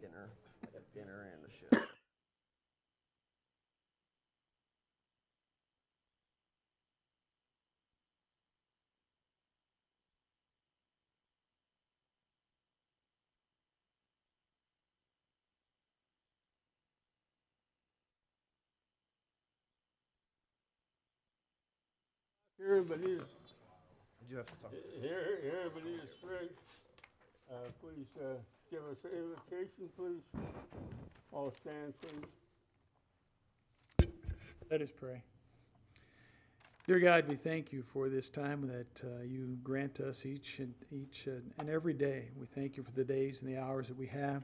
dinner, like a dinner and a show. Here, Bonita, Did you have to talk? here, Bonita Springs. Please give us an invocation, please. All stand, please. Let us pray. Dear God, we thank you for this time that you grant us each and every day. We thank you for the days and the hours that we have.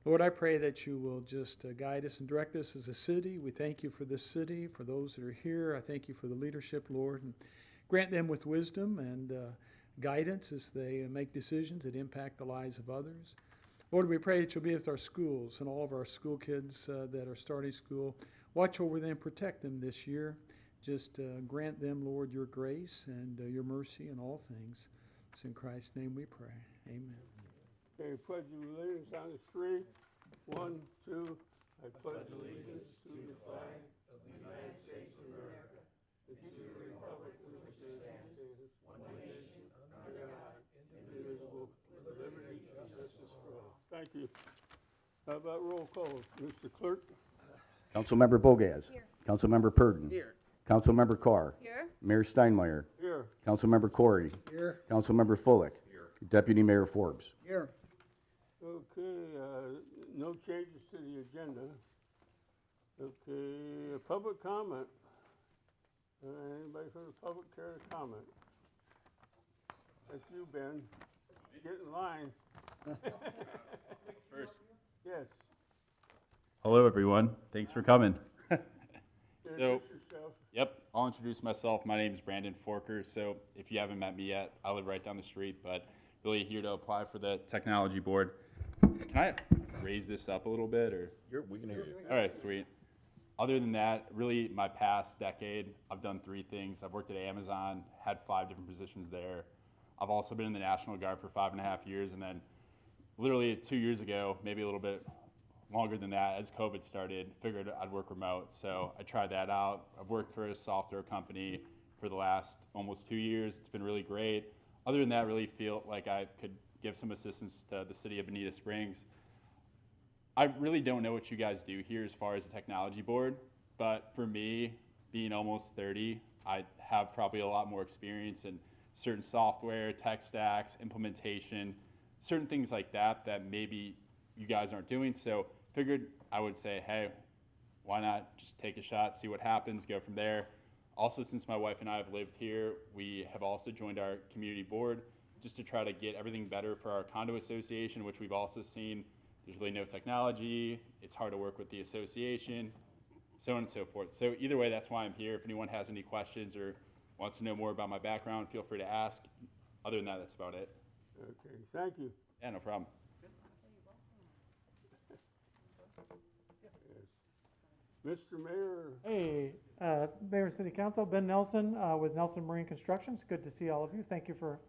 Lord, I pray that you will just guide us and direct us as a city. We thank you for this city, for those that are here. I thank you for the leadership, Lord, and grant them with wisdom and guidance as they make decisions that impact the lives of others. Lord, we pray that you'll be with our schools and all of our school kids that are starting school. Watch over them, protect them this year. Just grant them, Lord, your grace and your mercy in all things. It's in Christ's name we pray. Amen. Okay, pledge allegiance on the three. 1, 2. I pledge allegiance to the flag of the United States of America, and to the republic for which it stands, one nation, under God, indivisible, with liberty and justice for all. Thank you. How about roll call, Mr. Clerk? Councilmember Bogaz. Here. Councilmember Purdon. Here. Councilmember Carr. Here. Mayor Steinmeier. Here. Councilmember Corey. Here. Councilmember Fullick. Here. Deputy Mayor Forbes. Here. Okay, no changes to the agenda. Okay, public comment. Anybody from the public care to comment? That's you, Ben. Get in line. First. Yes. Hello, everyone. Thanks for coming. Introduce yourself. Yep, I'll introduce myself. My name is Brandon Forker. So if you haven't met me yet, I live right down the street, but really here to apply for the technology board. Can I raise this up a little bit, or? We can hear you. All right, sweet. Other than that, really my past decade, I've done 3 things. I've worked at Amazon, had 5 different positions there. I've also been in the National Guard for 5.5 years, and then literally 2 years ago, maybe a little bit longer than that, as COVID started, figured I'd work remote. So I tried that out. I've worked for a software company for the last almost 2 years. It's been really great. Other than that, really feel like I could give some assistance to the city of Bonita Springs. I really don't know what you guys do here as far as the technology board, but for me, being almost 30, I have probably a lot more experience in certain software, tech stacks, implementation, certain things like that that maybe you guys aren't doing. So figured I would say, hey, why not just take a shot, see what happens, go from there. Also, since my wife and I have lived here, we have also joined our community board just to try to get everything better for our condo association, which we've also seen there's really no technology, it's hard to work with the association, so on and so forth. So either way, that's why I'm here. If anyone has any questions or wants to know more about my background, feel free to ask. Other than that, that's about it. Okay, thank you. Yeah, no problem. Yes. Mr. Mayor, Hey, Mayor and City Council, Ben Nelson with Nelson Marine Construction. It's good to see all of you. Thank you for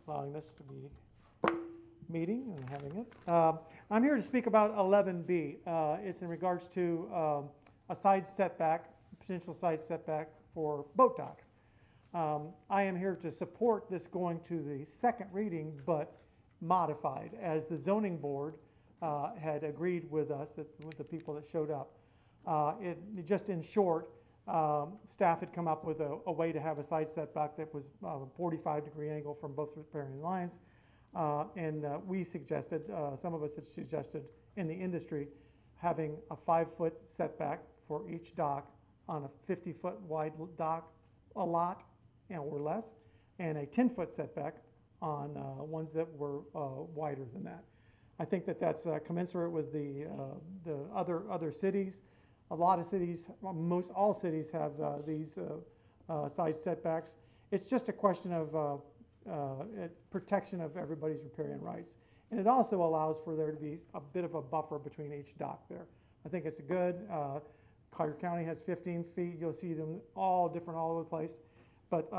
allowing this to be meeting and having it. I'm here to speak about 11B. It's in regards to a side setback, potential side setback for boat docks. I am here to support this going to the second reading, but modified, as the zoning board had agreed with us, with the people that showed up. Just in short, staff had come up with a way to have a side setback that was a 45-degree angle from both riparian lines. And we suggested, some of us had suggested in the industry, having a 5-foot setback for each dock on a 50-foot wide dock, a lot, or less, and a 10-foot setback on ones that were wider than that. I think that that's commensurate with the other cities. A lot of cities, most all cities have these side setbacks. It's just a question of protection of everybody's riparian rights. And it also allows for there to be a bit of a buffer between each dock there. I think it's good. Collier County has 15 feet. You'll see them all different all over the place. But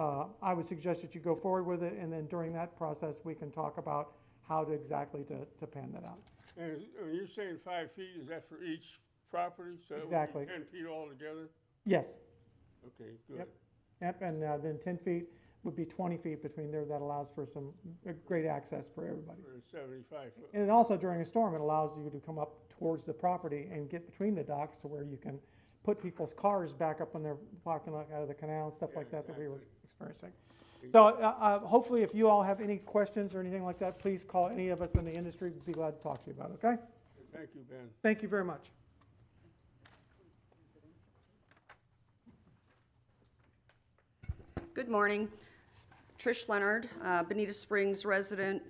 I would suggest that you go forward with it, and then during that process we can talk about how to exactly to pan that out. And when you're saying 5 feet, is that for each property? So it would be Exactly. 10 feet altogether? Yes. Okay, good. Yep. Yep, and then 10 feet would be 20 feet between there. That allows for some great access for everybody. For a 75 foot. And also during a storm, it allows you to come up towards the property and get between the docks to where you can put people's cars back up in their parking lot out of the canal, stuff like that that we were experiencing. So hopefully if you all have any questions or anything like that, please call any of us in the industry. We'd be glad to talk to you about it, okay? Thank you, Ben. Thank you very much. Good morning. Trish Leonard, Bonita Springs resident,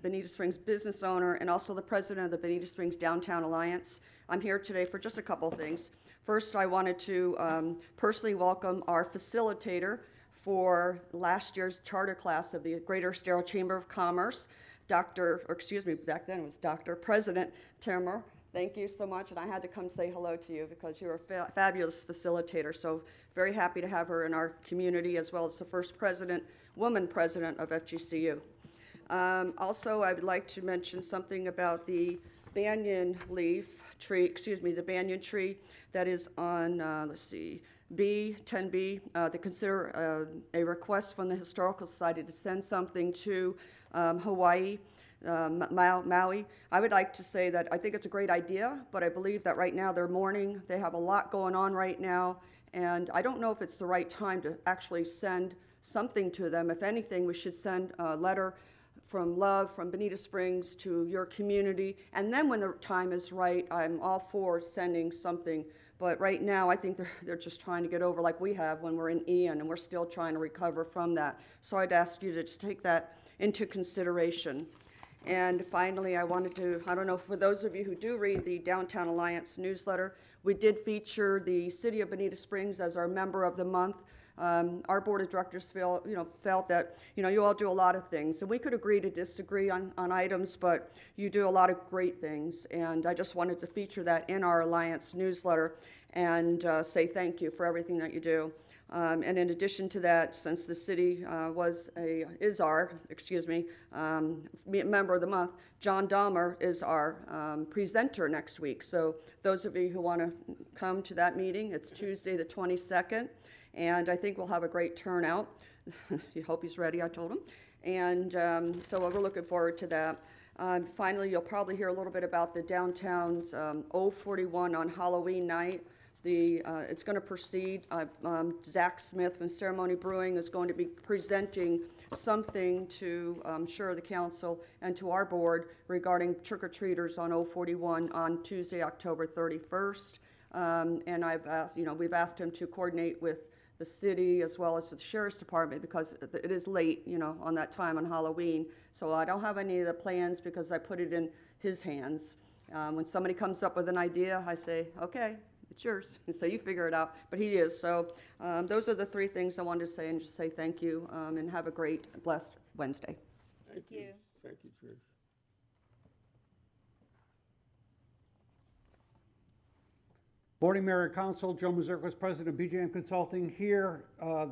Bonita Springs business owner, and also the president of the Bonita Springs Downtown Alliance. I'm here today for just a couple of things. First, I wanted to personally welcome our facilitator for last year's charter class of the Greater Estero Chamber of Commerce, back then it was Dr. President Timmer. Thank you so much, and I had to come say hello to you because you're a fabulous facilitator, so very happy to have her in our community, as well as the first woman president of FGCU. Also, I would like to mention something about the banyan the banyan tree that is on, B, 10B, to consider a request from the Historical Society to send something to Hawaii, Maui. I would like to say that I think it's a great idea, but I believe that right now they're mourning. They have a lot going on right now, and I don't know if it's the right time to actually send something to them. If anything, we should send a letter from love from Bonita Springs to your community, and then when the time is right, I'm all for sending something. But right now, I think they're just trying to get over like we have when we're in Ian, and we're still trying to recover from that. So I'd ask you to just take that into consideration. And finally, I wanted to, I don't know, for those of you who do read the Downtown Alliance newsletter, we did feature the City of Bonita Springs as our member of the month. Our board of directors felt that, you all do a lot of things, and we could agree to disagree on items, but you do a lot of great things, and I just wanted to feature that in our Alliance newsletter and say thank you for everything that you do. And in addition to that, since the city is our member of the month, John Dahmer is our presenter next week. So those of you who want to come to that meeting, it's Tuesday the 22nd, and I think we'll have a great turnout. You hope he's ready, I told him. And so we're looking forward to that. Finally, you'll probably hear a little bit about the downtown's 041 on Halloween night. It's going to proceed. Zach Smith from Ceremony Brewing is going to be presenting something to, I'm sure, the council and to our board regarding trick-or-treaters on 041 on Tuesday, October 31st. And we've asked him to coordinate with the city as well as with the sheriff's department because it is late, on that time on Halloween. So I don't have any of the plans because I put it in his hands. When somebody comes up with an idea, I say, okay, it's yours. And so you figure it out. But he is. So those are the three things I wanted to say, and just say thank you and have a great, blessed Wednesday. Thank you. Thank you, Trish. Boarding Mayor and Council, Joe Mazurkis, President of BJM Consulting, here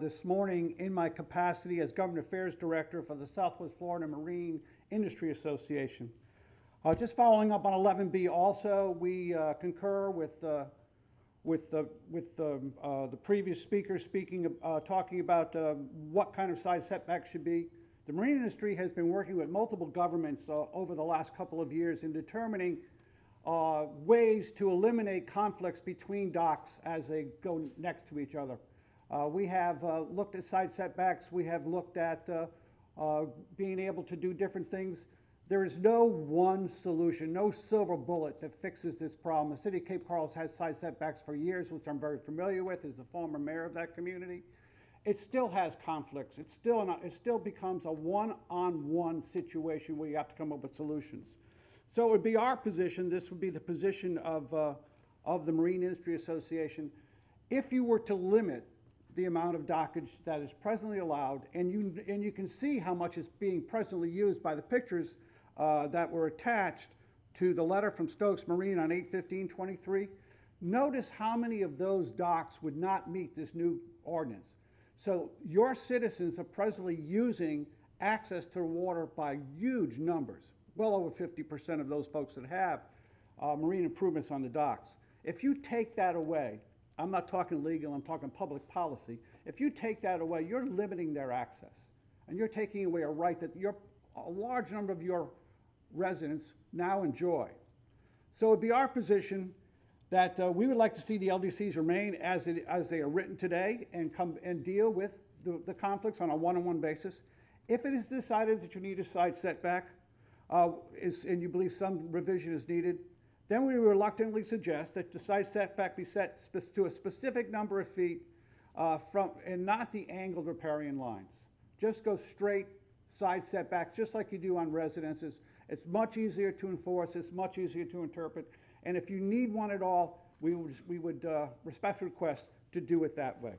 this morning in my capacity as Government Affairs Director for the Southwest Florida Marine Industry Association. Just following up on 11B also, we concur with the previous speaker talking about what kind of side setbacks should be. The marine industry has been working with multiple governments over the last couple of years in determining ways to eliminate conflicts between docks as they go next to each other. We have looked at side setbacks. We have looked at being able to do different things. There is no one solution, no silver bullet that fixes this problem. The city of Cape Coral has had side setbacks for years, which I'm very familiar with as a former mayor of that community. It still has conflicts. It still becomes a one-on-one situation where you have to come up with solutions. So it would be our position, this would be the position of the Marine Industry Association, if you were to limit the amount of dockage that is presently allowed, and you can see how much is being presently used by the pictures that were attached to the letter from Stokes Marine on 8/15/23. Notice how many of those docks would not meet this new ordinance. So your citizens are presently using access to water by huge numbers, well over 50% of those folks that have marine improvements on the docks. If you take that away, I'm not talking legal, I'm talking public policy. If you take that away, you're limiting their access. And you're taking away a right that a large number of your residents now enjoy. So it'd be our position that we would like to see the LDCs remain as they are written today and come and deal with the conflicts on a one-on-one basis. If it is decided that you need a side setback, and you believe some revision is needed, then we reluctantly suggest that the side setback be set to a specific number of feet and not the angled riparian lines. Just go straight side setback, just like you do on residences. It's much easier to enforce, it's much easier to interpret, and if you need one at all, we would respectfully request to do it that way.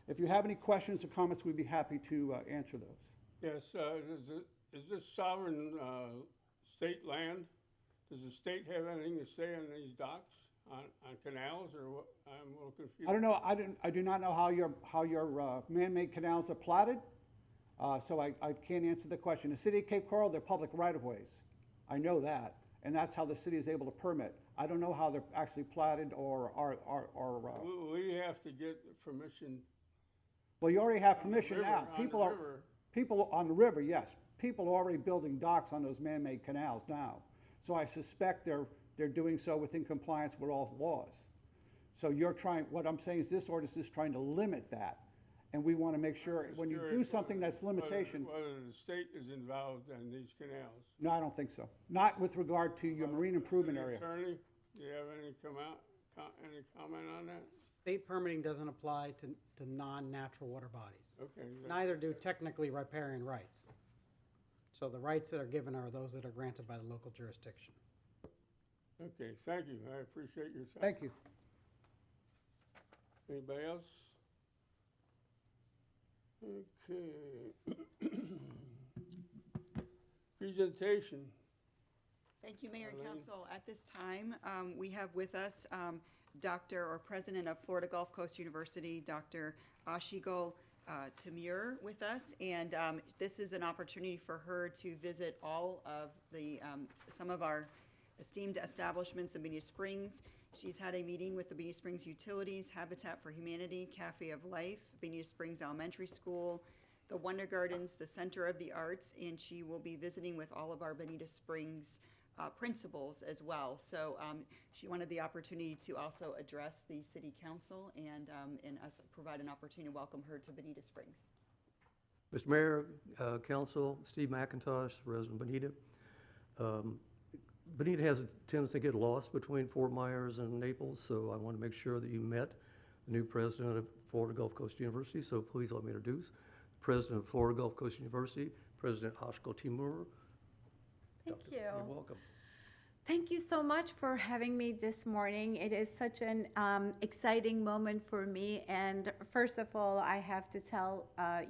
If you have any questions or comments, we'd be happy to answer those. Yes, is this sovereign state land? Does the state have anything to say on these docks, on canals, or what? I'm a little confused. I don't know, I do not know how your man-made canals are platted, so I can't answer the question. The city of Cape Coral, they're public right-of-ways. I know that, and that's how the city is able to permit. I don't know how they're actually platted or We have to get permission. well, you already have permission now. On the river. People on the river, yes. People are already building docks on those man-made canals now. So I suspect they're doing so within compliance with all laws. So what I'm saying is this ordinance is trying to limit that. And we want to make sure when you do something that's limitation, Whether the state is involved in these canals. no, I don't think so. Not with regard to your marine improvement area. Attorney, do you have any any comment on that? State permitting doesn't apply to non-natural water bodies. Okay. Neither do technically riparian rights. So the rights that are given are those that are granted by the local jurisdiction. Okay, thank you. I appreciate your time. Thank you. Anybody else? Okay. Presentation. Thank you, Mayor and Eileen. Council. At this time, we have with us Dr. or President of Florida Gulf Coast University, Dr. Ashigo Tamir with us. And this is an opportunity for her to visit all of some of our esteemed establishments in Bonita Springs. She's had a meeting with the Bonita Springs Utilities, Habitat for Humanity, Cafe of Life, Bonita Springs Elementary School, the Wonder Gardens, the Center of the Arts, and she will be visiting with all of our Bonita Springs principals as well. So she wanted the opportunity to also address the City Council and us provide an opportunity to welcome her to Bonita Springs. Mr. Mayor, Council, Steve McIntosh, resident Bonita. Bonita has a tendency to get lost between Fort Myers and Naples, so I want to make sure that you met the new president of Florida Gulf Coast University, so please let me introduce the president of Florida Gulf Coast University, President Ashko Timur. Thank you. You're welcome. Thank you so much for having me this morning. It is such an exciting moment for me. And first of all, I have to tell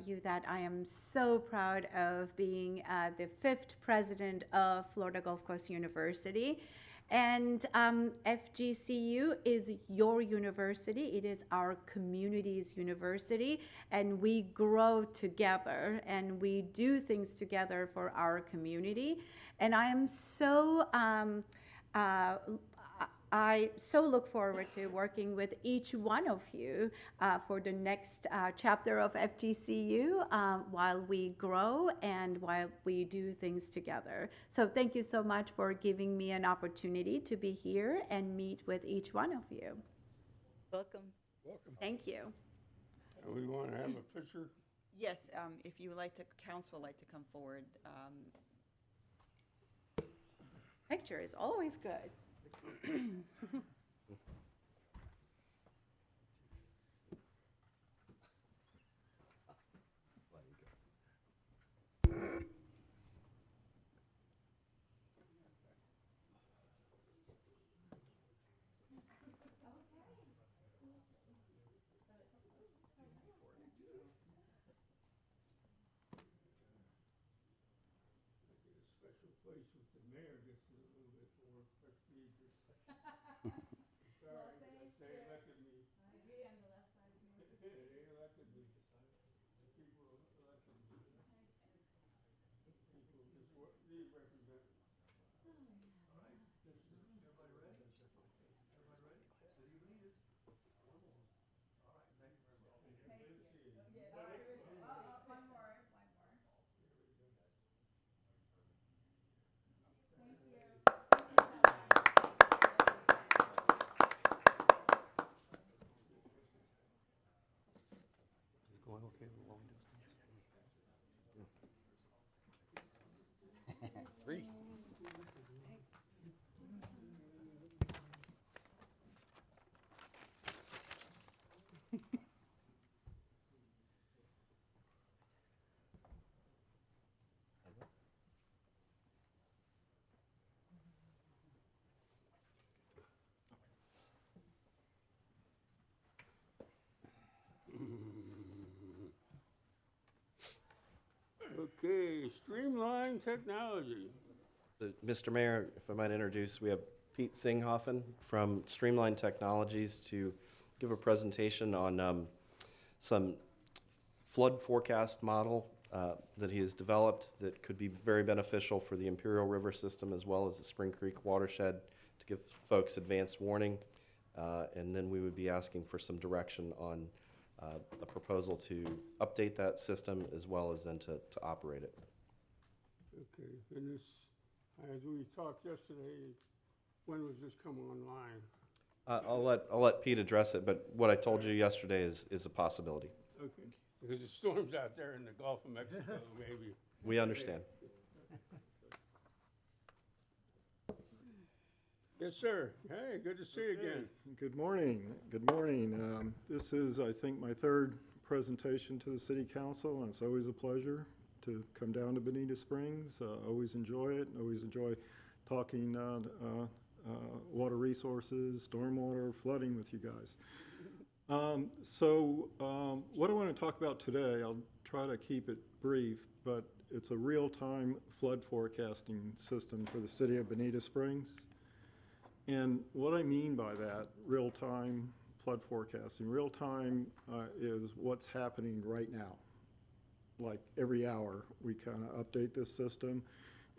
you that I am so proud of being the 5th president of Florida Gulf Coast University. And FGCU is your university. It is our community's university. And we grow together and we do things together for our community. And I am so, I so look forward to working with each one of you for the next chapter of FGCU while we grow and while we do things together. So thank you so much for giving me an opportunity to be here and meet with each one of you. Welcome. Welcome. Thank you. And we want to have a picture. Yes, if you would like to, council would like to come forward. Picture is always good. Special place with the mayor gets a little bit more prestigious. Sorry, they elected me. I agree on the left side. They elected me. The people elected me. People just, they represent Is it going okay with long distance? 3. Okay, Streamline Technology. Mr. Mayor, if I might introduce, we have Pete Singhoffen from Streamline Technologies to give a presentation on some flood forecast model that he has developed that could be very beneficial for the Imperial River system as well as the Spring Creek watershed to give folks advance warning. And then we would be asking for some direction on a proposal to update that system as well as then to operate it. Okay, and this, as we talked yesterday, when was this come online? I'll let Pete address it, but what I told you yesterday is a possibility. Okay, because the storms out there in the Gulf of Mexico, maybe. We understand. Yes, sir. Hey, good to see you again. Good morning. Good morning. This is, I think, my third presentation to the City Council, and it's always a pleasure to come down to Bonita Springs. Always enjoy it. Always enjoy talking water resources, stormwater, flooding with you guys. What I want to talk about today, I'll try to keep it brief, but it's a real-time flood forecasting system for the city of Bonita Springs. And what I mean by that, real-time flood forecasting, real-time is what's happening right now. Like every hour, we kind of update this system,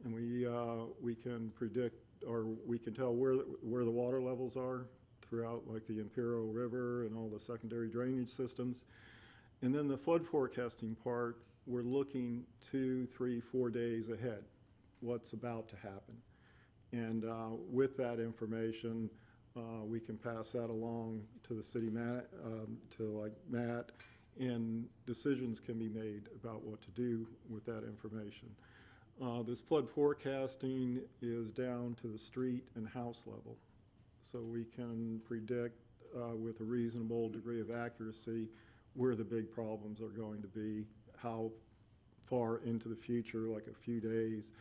and we can predict, or we can tell where the water levels are throughout like the Imperial River and all the secondary drainage systems. And then the flood forecasting part, we're looking 2, 3, 4 days ahead, what's about to happen. And with that information, we can pass that along to the city Matt, and decisions can be made about what to do with that information. This flood forecasting is down to the street and house level. So we can predict with a reasonable degree of accuracy where the big problems are going to be, how far into the future, like a few days,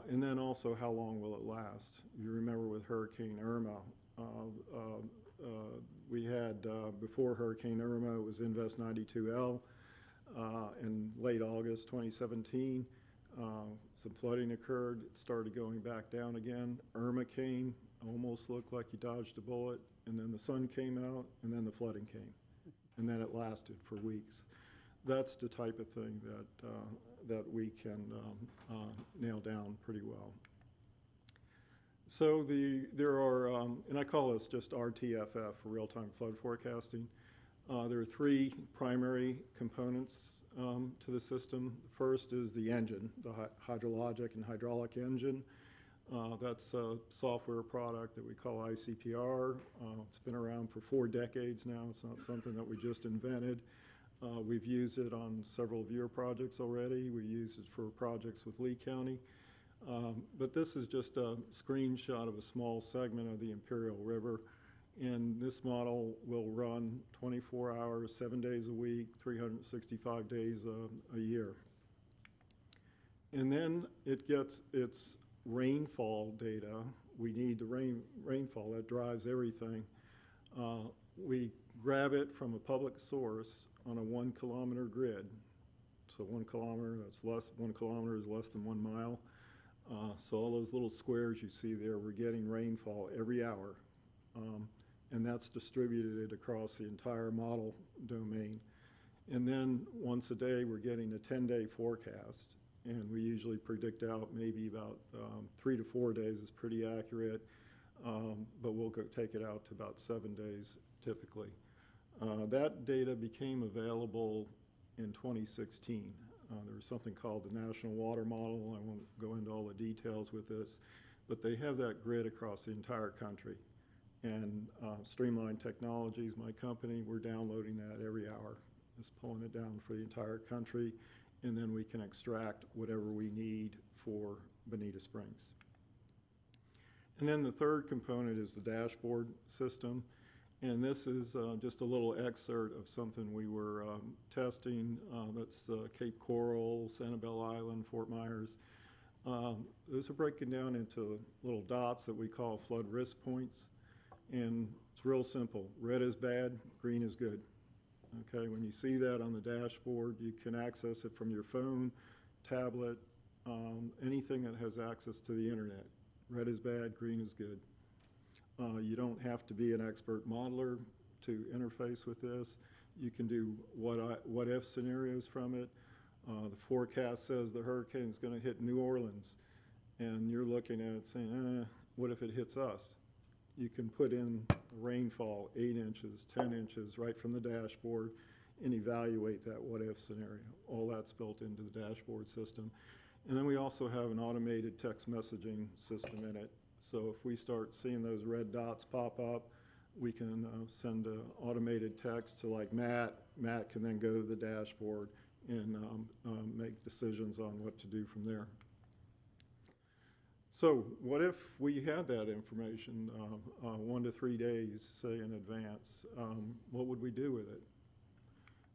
and then also how long will it last. You remember with Hurricane Irma, we had, before Hurricane Irma, it was Invest 92L in late August 2017. Some flooding occurred, it started going back down again. Irma came, almost looked like you dodged a bullet, and then the sun came out, and then the flooding came. And then it lasted for weeks. That's the type of thing that we can nail down pretty well. So there are, and I call this just RTFF, for real-time flood forecasting. There are 3 primary components to the system. The first is the engine, the hydrologic and hydraulic engine. That's a software product that we call ICPR. It's been around for 4 decades now. It's not something that we just invented. We've used it on several of your projects already. We use it for projects with Lee County. But this is just a screenshot of a small segment of the Imperial River. And this model will run 24 hours, 7 days a week, 365 days a year. And then it gets its rainfall data. We need the rainfall, that drives everything. We grab it from a public source on a 1 kilometer grid. So 1 kilometer, 1 kilometer is less than 1 mile. So all those little squares you see there, we're getting rainfall every hour. And that's distributed across the entire model domain. And then once a day, we're getting a 10-day forecast. and we usually predict out maybe about 3 to 4 days is pretty accurate, but we'll take it out to about 7 days typically. That data became available in 2016. There was something called the National Water Model. I won't go into all the details with this, but they have that grid across the entire country. And Streamline Technologies, my company, we're downloading that every hour, just pulling it down for the entire country, and then we can extract whatever we need for Bonita Springs. And then the third component is the dashboard system. And this is just a little excerpt of something we were testing. That's Cape Coral, Sanibel Island, Fort Myers. Those are breaking down into little dots that we call flood risk points. And it's real simple. Red is bad, green is good. Okay, when you see that on the dashboard, you can access it from your phone, tablet, anything that has access to the internet. Red is bad, green is good. You don't have to be an expert modeler to interface with this. You can do what if scenarios from it. The forecast says the hurricane is going to hit New Orleans, and you're looking at it saying, what if it hits us? You can put in rainfall, 8 inches, 10 inches, right from the dashboard, and evaluate that what if scenario. All that's built into the dashboard system. And then we also have an automated text messaging system in it. So if we start seeing those red dots pop up, we can send an automated text to like Matt. Matt can then go to the dashboard and make decisions on what to do from there. So what if we had that information 1 to 3 days, say, in advance? What would we do with it?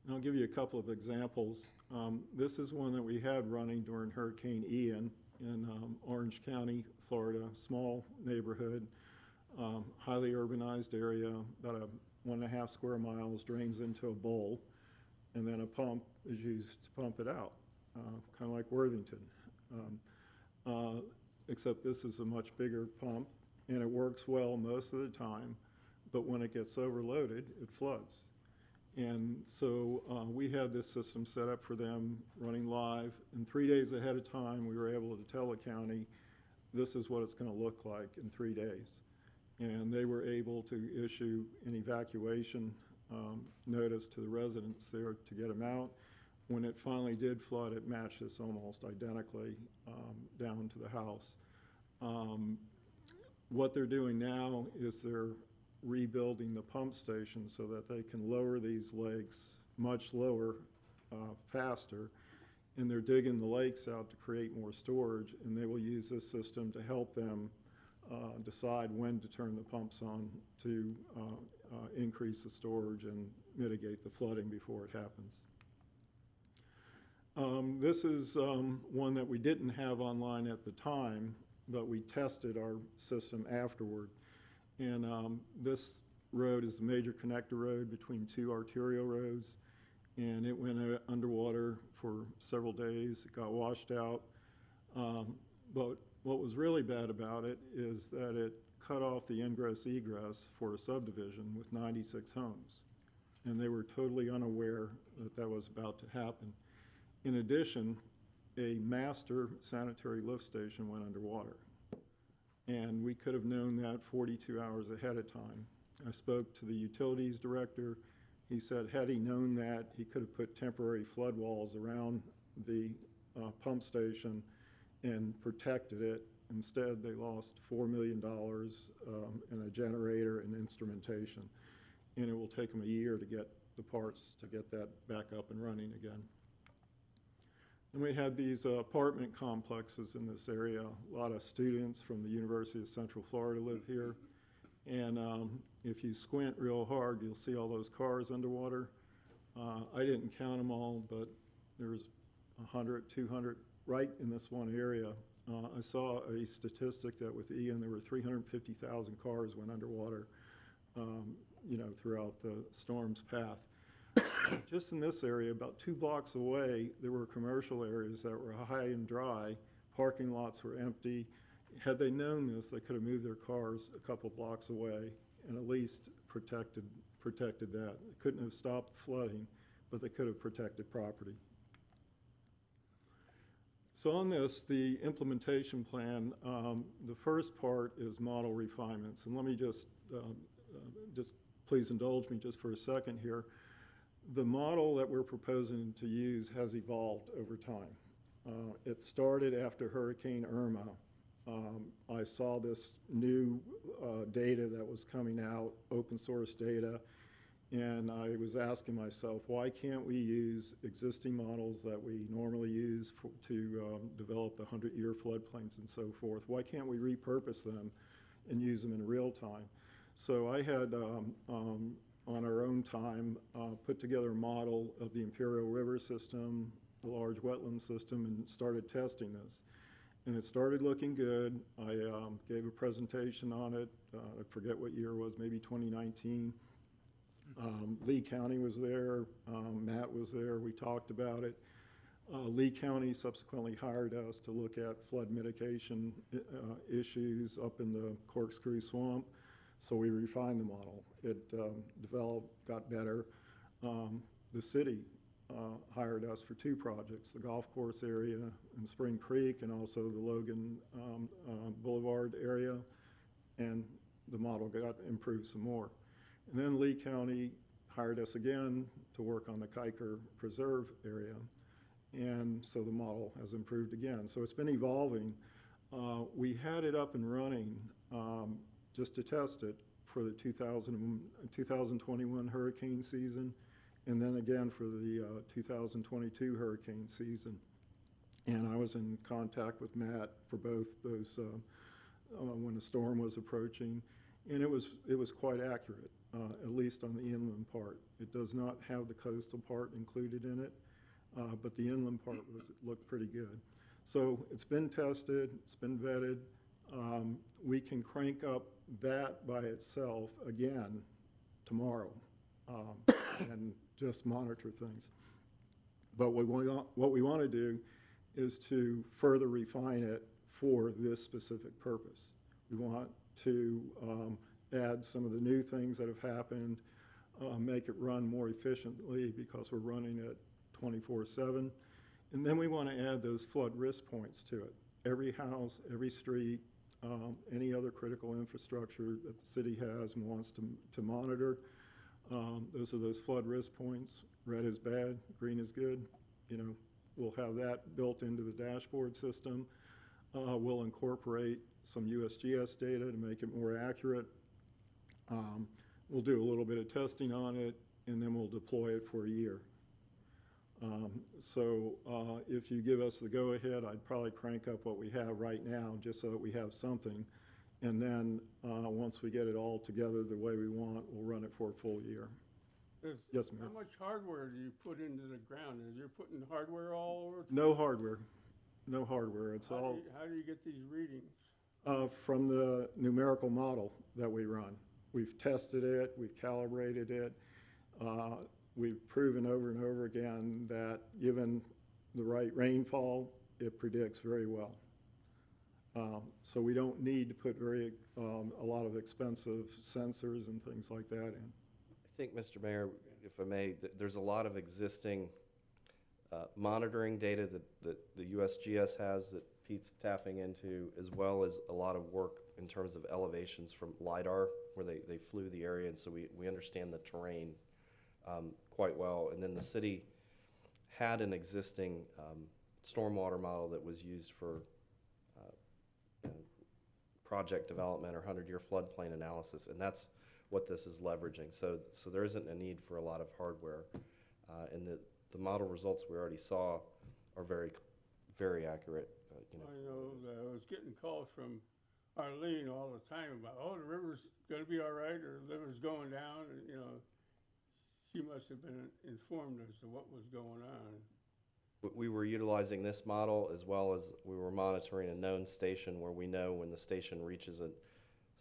And I'll give you a couple of examples. This is one that we had running during Hurricane Ian in Orange County, Florida, small neighborhood, highly urbanized area, about 1.5 square miles, drains into a bowl, and then a pump is used to pump it out, kind of like Worthington. Except this is a much bigger pump, and it works well most of the time, but when it gets overloaded, it floods. And so we had this system set up for them, running live, and 3 days ahead of time, we were able to tell the county, this is what it's going to look like in 3 days. And they were able to issue an evacuation notice to the residents there to get them out. When it finally did flood, it matched this almost identically down to the house. What they're doing now is they're rebuilding the pump station so that they can lower these lakes much lower, faster, and they're digging the lakes out to create more storage, and they will use this system to help them decide when to turn the pumps on to increase the storage and mitigate the flooding before it happens. This is one that we didn't have online at the time, but we tested our system afterward. And this road is a major connector road between 2 arterial roads, and it went underwater for several days. It got washed out. But what was really bad about it is that it cut off the ingress-egress for a subdivision with 96 homes. And they were totally unaware that that was about to happen. In addition, a master sanitary lift station went underwater. And we could have known that 42 hours ahead of time. I spoke to the utilities director. He said had he known that, he could have put temporary flood walls around the pump station and protected it. Instead, they lost $4 million in a generator and instrumentation. And it will take them a year to get the parts to get that back up and running again. And we had these apartment complexes in this area. A lot of students from the University of Central Florida live here. And if you squint real hard, you'll see all those cars underwater. I didn't count them all, but there's 100, 200 right in this one area. I saw a statistic that with Ian, there were 350,000 cars went underwater, throughout the storm's path. Just in this area, about 2 blocks away, there were commercial areas that were high and dry. Parking lots were empty. Had they known this, they could have moved their cars a couple blocks away and at least protected that. They couldn't have stopped the flooding, but they could have protected property. So on this, the implementation plan, the first part is model refinements. And let me just please indulge me just for a second here. The model that we're proposing to use has evolved over time. It started after Hurricane Irma. I saw this new data that was coming out, open source data, and I was asking myself, why can't we use existing models that we normally use to develop the 100-year floodplains and so forth? Why can't we repurpose them and use them in real time? So I had, on our own time, put together a model of the Imperial River system, the large wetland system, and started testing this. And it started looking good. I gave a presentation on it. I forget what year it was, maybe 2019. Lee County was there, Matt was there, we talked about it. Lee County subsequently hired us to look at flood mitigation issues up in the Corkscrew Swamp, so we refined the model. It developed, got better. The city hired us for 2 projects, the golf course area in Spring Creek and also the Logan Boulevard area, and the model got improved some more. And then Lee County hired us again to work on the Kiker Preserve area. And so the model has improved again. So it's been evolving. We had it up and running just to test it for the 2021 hurricane season, and then again for the 2022 hurricane season. And I was in contact with Matt for both those when the storm was approaching, and it was quite accurate. At least on the inland part. It does not have the coastal part included in it, but the inland part looked pretty good. So it's been tested, it's been vetted. We can crank up that by itself again tomorrow and just monitor things. But what we want to do is to further refine it for this specific purpose. We want to add some of the new things that have happened, make it run more efficiently because we're running it 24/7. And then we want to add those flood risk points to it. Every house, every street, any other critical infrastructure that the city has and wants to monitor, those are those flood risk points. Red is bad, green is good. You know, we'll have that built into the dashboard system. We'll incorporate some USGS data to make it more accurate. We'll do a little bit of testing on it, and then we'll deploy it for a year. So if you give us the go-ahead, I'd probably crank up what we have right now just so that we have something. And then once we get it all together the way we want, we'll run it for a full year. Yes, Mayor. How much hardware do you put into the ground? Is you putting hardware all over? No hardware. No hardware. It's all How do you get these readings? from the numerical model that we run. We've tested it, we've calibrated it. We've proven over and over again that given the right rainfall, it predicts very well. So we don't need to put a lot of expensive sensors and things like that in. I think, Mr. Mayor, if I may, there's a lot of existing monitoring data that the USGS has that Pete's tapping into, as well as a lot of work in terms of elevations from LIDAR, where they flew the area, and so we understand the terrain quite well. And then the city had an existing stormwater model that was used for project development or 100-year floodplain analysis, and that's what this is leveraging. So there isn't a need for a lot of hardware, and the model results we already saw are very accurate. I know that I was getting calls from Arlene all the time about, oh, the river's going to be all right, or the river's going down, and, you know, she must have been informed as to what was going on. We were utilizing this model as well as we were monitoring a known station where we know when the station reaches a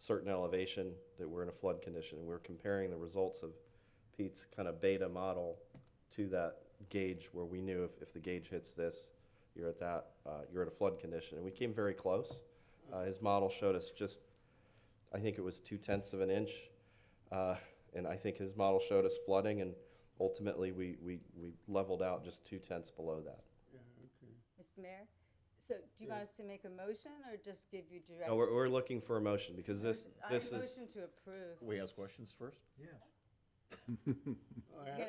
certain elevation that we're in a flood condition. And we're comparing the results of Pete's kind of beta model to that gauge where we knew if the gauge hits this, you're at a flood condition. And we came very close. His model showed us just, I think it was 0.2 of an inch. And I think his model showed us flooding, and ultimately we leveled out just 0.2 below that. Yeah, okay. Mr. Mayor, So do you want us to make a motion or just give you direction? No, we're looking for a motion because this I is, motion to approve. We ask questions first? You can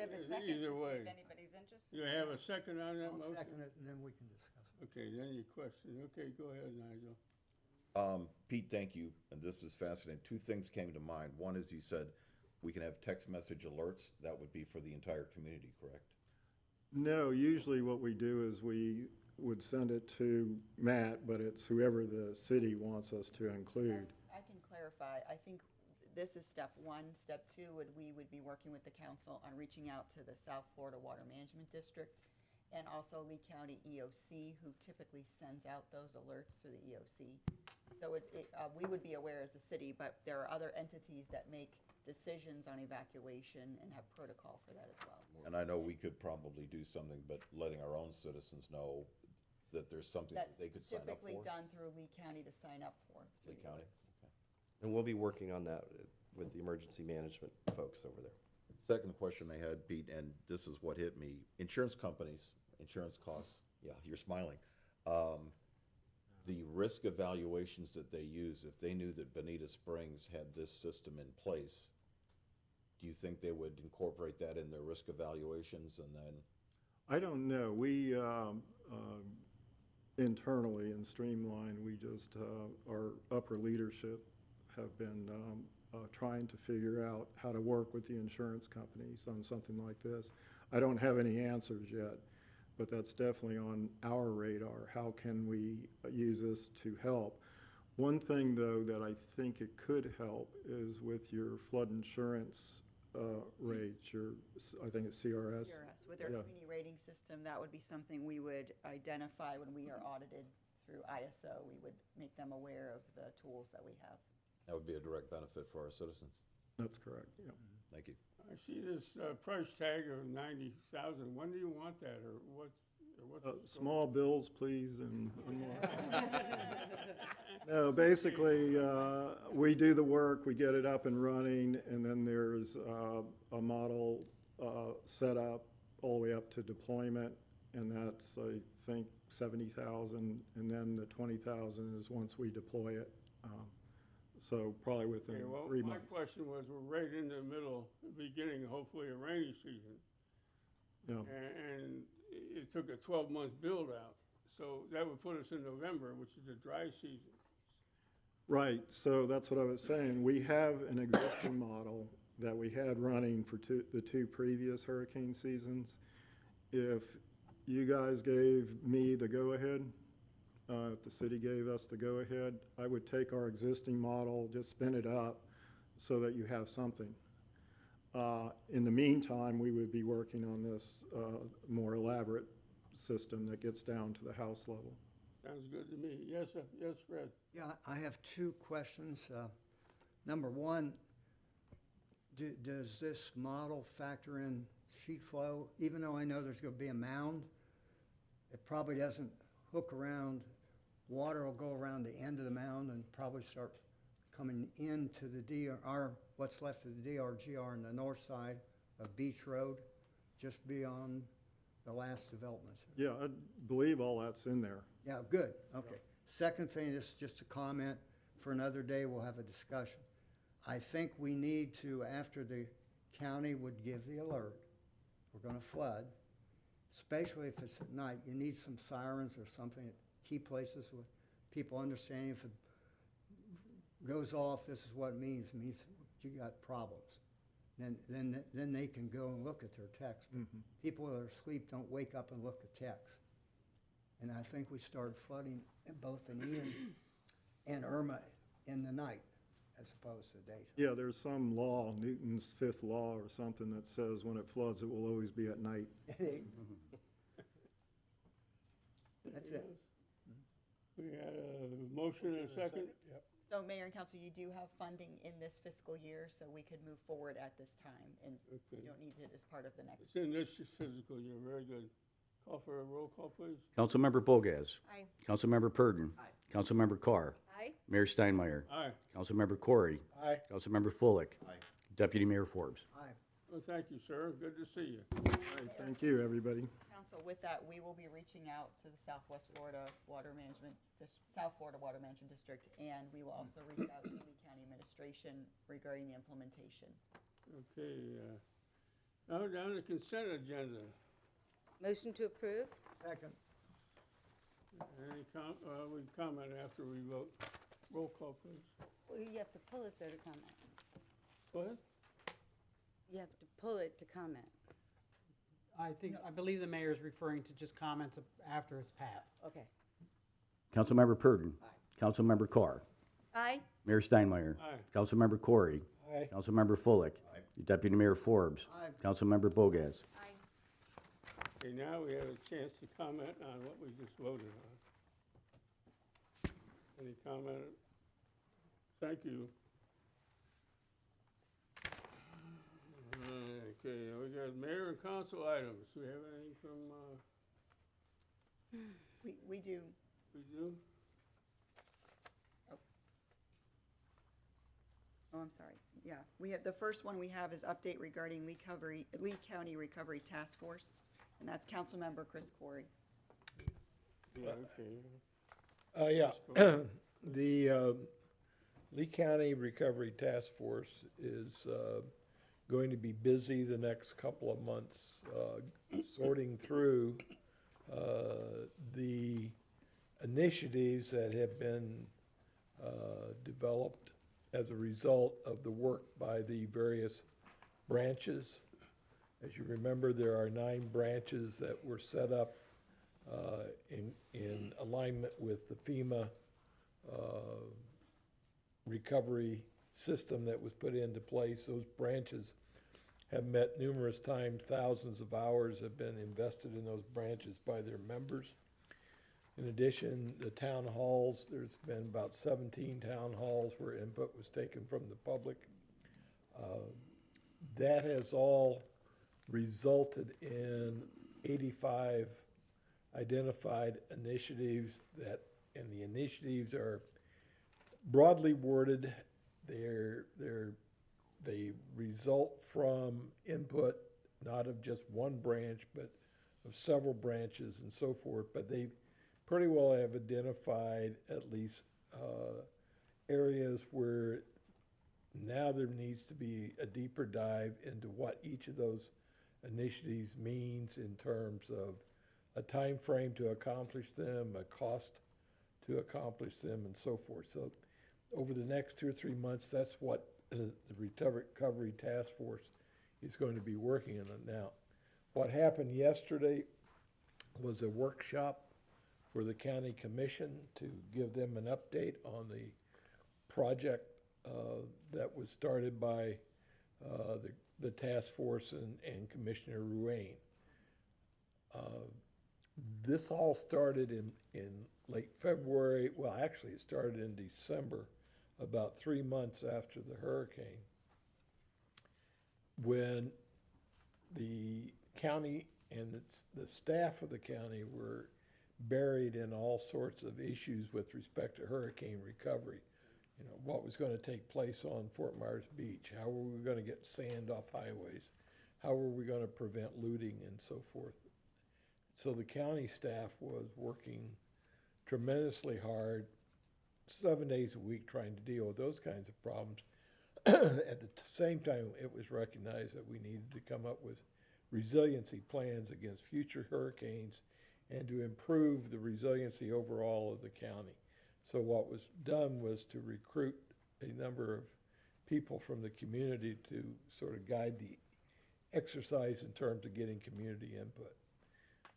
have a second to Either see way. if anybody's interested. You have a second on that motion? Second it, and then we can discuss it. Okay, then your question. Okay, go ahead, Nigel. Pete, thank you, and this is fascinating. Two things came to mind. One is you said we can have text message alerts. That would be for the entire community, correct? No, usually what we do is we would send it to Matt, but it's whoever the city wants us to include. I can clarify. I think this is step one. Step two we would be working with the council on reaching out to the South Florida Water Management District and also Lee County EOC, who typically sends out those alerts to the EOC. So we would be aware as a city, but there are other entities that make decisions on evacuation and have protocol for that as well. And I know we could probably do something, but letting our own citizens know that there's something that they could sign up for. That's typically done through Lee County to sign up for. Lee County? Okay. and we'll be working on that with the emergency management folks over there. Second question I had, Pete, and this is what hit me. Insurance companies, insurance costs, yeah, you're smiling. The risk evaluations that they use, if they knew that Bonita Springs had this system in place, do you think they would incorporate that in their risk evaluations and then? I don't know. We, internally in Streamline, we just, our upper leadership have been trying to figure out how to work with the insurance companies on something like this. I don't have any answers yet, but that's definitely on our radar. How can we use this to help? One thing, though, that I think it could help is with your flood insurance rates, I think it's CRS. CRS, with their Yeah. community rating system, that would be something we would identify when we are audited through ISO. We would make them aware of the tools that we have. That would be a direct benefit for our citizens. That's correct, yeah. Thank you. I see this price tag of 90,000. When do you want that, or what's Small bills, please, and no, basically, we do the work, we get it up and running, and then there's a model set up all the way up to deployment, and that's, I think, 70,000, and then the 20,000 is once we deploy it. So probably within Okay, well, 3 my months. question was, we're right in the middle, beginning, hopefully, a rainy season. Yeah. And it took a 12-month build out. So that would put us in November, which is the dry season. Right, so that's what I was saying. We have an existing model that we had running for the two previous hurricane seasons. If you guys gave me the go-ahead, if the city gave us the go-ahead, I would take our existing model, just spin it up so that you have something. In the meantime, we would be working on this more elaborate system that gets down to the house level. Sounds good to me. Yes, sir. Yes, Fred. Yeah, I have two questions. Number one, does this model factor in sheet flow? Even though I know there's going to be a mound, it probably doesn't hook around. Water will go around the end of the mound and probably start coming into the DR, what's left of the DRGR on the north side of Beach Road, just beyond the last developments. Yeah, I believe all that's in there. Yeah, good, okay. Second thing, this is just a comment for another day, we'll have a discussion. I think we need to, after the county would give the alert, we're gonna flood, especially if it's at night, you need some sirens or something at key places with people understanding if it goes off, this is what it means you got problems. Then they can go and look at their text. People that are asleep don't wake up and look at text. And I think we started flooding both in Ian and Irma in the night as opposed to daytime. Yeah, there's some law, Newton's fifth law or something that says when it floods, it will always be at night. That's it. We had a motion and a second. So Mayor and Council, you do have funding in this fiscal year, so we could move forward at this time, and you don't need it as part of the next. It's in this fiscal year. Very good. Call for a roll call, please. Councilmember Bogas. Aye. Councilmember Purdon. Aye. Councilmember Carr. Aye. Mayor Steinmeier. Aye. Councilmember Corey. Aye. Councilmember Fullick. Aye. Deputy Mayor Forbes. Aye. Well, thank you, sir. Good to see you. All right, thank you, everybody. Council Council, with that, we will be reaching out to the Southwest Florida Water Management, South Florida Water Management District, and we will also reach out to Lee County Administration regarding the implementation. Okay, now down to consent agenda. Motion to approve? Second. Any we comment after we vote. Roll call, please. Well, you have to pull it there to comment. Go ahead. You have to pull it to comment. I believe the mayor is referring to just comments after it's passed. Okay. Councilmember Purdon. Councilmember Carr. Aye. Mayor Steinmeier. Aye. Councilmember Corey. Aye. Councilmember Fullick. Deputy Mayor Forbes. Aye. Councilmember Bogas. Okay, now we have a chance to comment on what we just voted on. Any comment? Thank you. Okay, we got mayor and council items. Do we have anything from, We do. we do? Oh, I'm sorry. Yeah, we have, the first one we have is update regarding Lee County Recovery Task Force, and that's Councilmember Chris Corey. Yeah, okay. Yeah, the Lee County Recovery Task Force is going to be busy the next couple of months sorting through the initiatives that have been developed as a result of the work by the various branches. As you remember, there are 9 branches that were set up in alignment with the FEMA recovery system that was put into place. Those branches have met numerous times. Thousands of hours have been invested in those branches by their members. In addition, the town halls, there's been about 17 town halls where input was taken from the public. That has all resulted in 85 identified initiatives and the initiatives are broadly worded. They result from input, not of just one branch, but of several branches and so forth. But they pretty well have identified at least areas where now there needs to be a deeper dive into what each of those initiatives means in terms of a time frame to accomplish them, a cost to accomplish them, and so forth. So over the next 2 or 3 months, that's what the Recovery Task Force is going to be working on now. What happened yesterday was a workshop for the county commission to give them an update on the project that was started by the task force and Commissioner Ruane. This all started in late February. Well, actually, it started in December, about 3 months after the hurricane, when the county and the staff of the county were buried in all sorts of issues with respect to hurricane recovery. You know, what was going to take place on Fort Myers Beach? How were we going to get sand off highways? How were we going to prevent looting and so forth? So the county staff was working tremendously hard, 7 days a week, trying to deal with those kinds of problems. At the same time, it was recognized that we needed to come up with resiliency plans against future hurricanes and to improve the resiliency overall of the county. So what was done was to recruit a number of people from the community to sort of guide the exercise in terms of getting community input.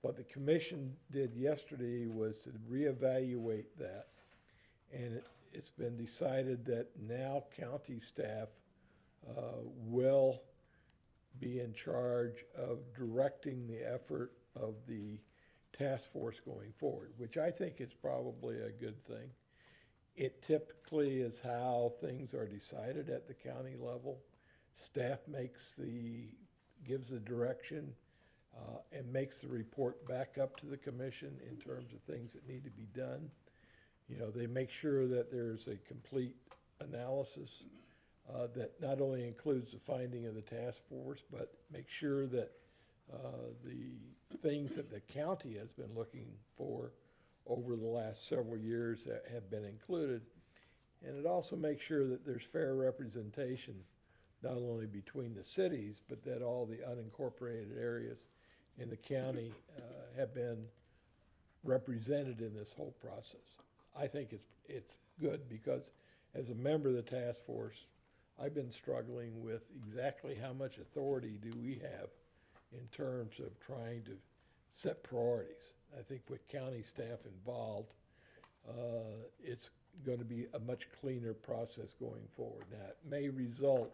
What the commission did yesterday was to reevaluate that, and it's been decided that now county staff will be in charge of directing the effort of the task force going forward, which I think is probably a good thing. It typically is how things are decided at the county level. Staff gives the direction and makes the report back up to the commission in terms of things that need to be done. You know, they make sure that there's a complete analysis that not only includes the finding of the task force, but make sure that the things that the county has been looking for over the last several years that have been included. And it also makes sure that there's fair representation, not only between the cities, but that all the unincorporated areas in the county have been represented in this whole process. I think it's good because as a member of the task force, I've been struggling with exactly how much authority do we have in terms of trying to set priorities. I think with county staff involved, it's going to be a much cleaner process going forward. Now, it may result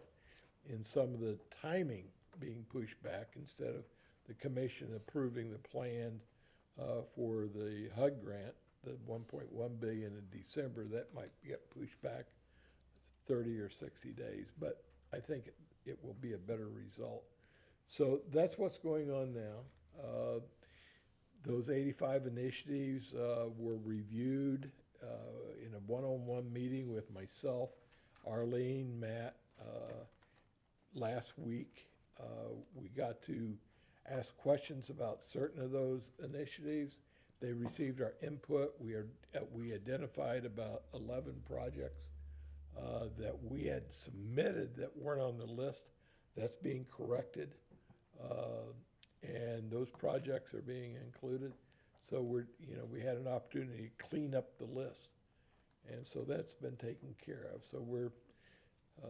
in some of the timing being pushed back instead of the commission approving the plan for the HUD grant, the 1.1 billion in December. That might get pushed back 30 or 60 days, but I think it will be a better result. So that's what's going on now. Those 85 initiatives were reviewed in a one-on-one meeting with myself, Arlene, Matt, last week. We got to ask questions about certain of those initiatives. They received our input. We identified about 11 projects that we had submitted that weren't on the list. That's being corrected. And those projects are being included. So we had an opportunity to clean up the list. And so that's been taken care of. So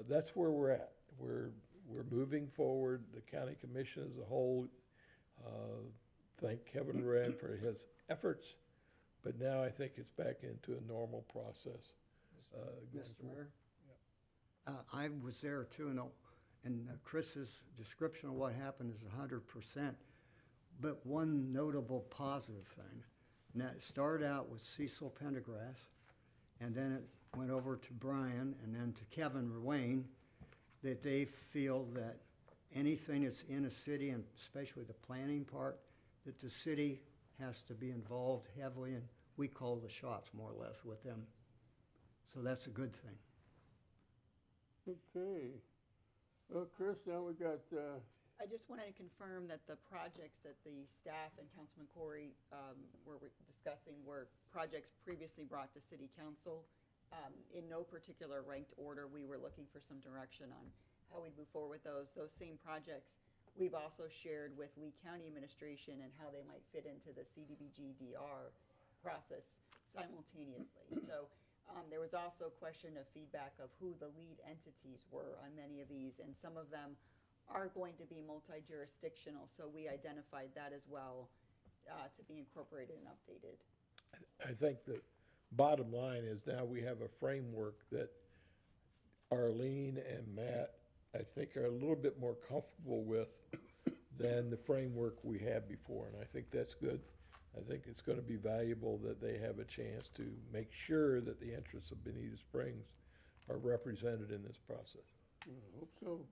that's where we're at. We're moving forward. The county commission as a whole, thank Kevin Wren for his efforts. But now I think it's back into a normal process. Mr. Mayor? I was there too, and Chris's description of what happened is 100%. But one notable positive thing, and that started out with Cecil Pendergrass, and then it went over to Brian, and then to Kevin Ruane, that they feel that anything that's in a city, and especially the planning part, that the city has to be involved heavily, and we call the shots more or less with them. So that's a good thing. Okay. Well, Chris, now we got, I just wanted to confirm that the projects that the staff and Councilman Corey were discussing were projects previously brought to City Council. In no particular ranked order, we were looking for some direction on how we'd move forward with those. Those same projects we've also shared with Lee County Administration and how they might fit into the CDBG DR process simultaneously. So there was also a question of feedback of who the lead entities were on many of these, and some of them are going to be multi-jurisdictional, so we identified that as well to be incorporated and updated. I think the bottom line is now we have a framework that Arlene and Matt, I think, are a little bit more comfortable with than the framework we had before, and I think that's good. I think it's going to be valuable that they have a chance to make sure that the interests of Bonita Springs are represented in this process. hope so.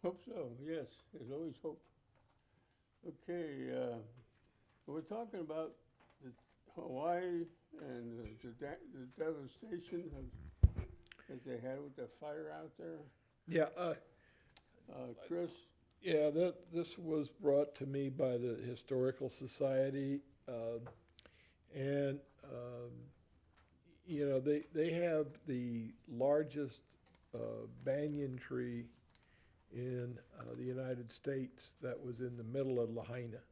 Hope so, yes, there's always hope. Okay, we're talking about Hawaii and the devastation that they had with the fire out there. Yeah, Chris? Yeah, this was brought to me by the Historical Society, and they have the largest banyan tree in the United States that was in the middle of Lahaina.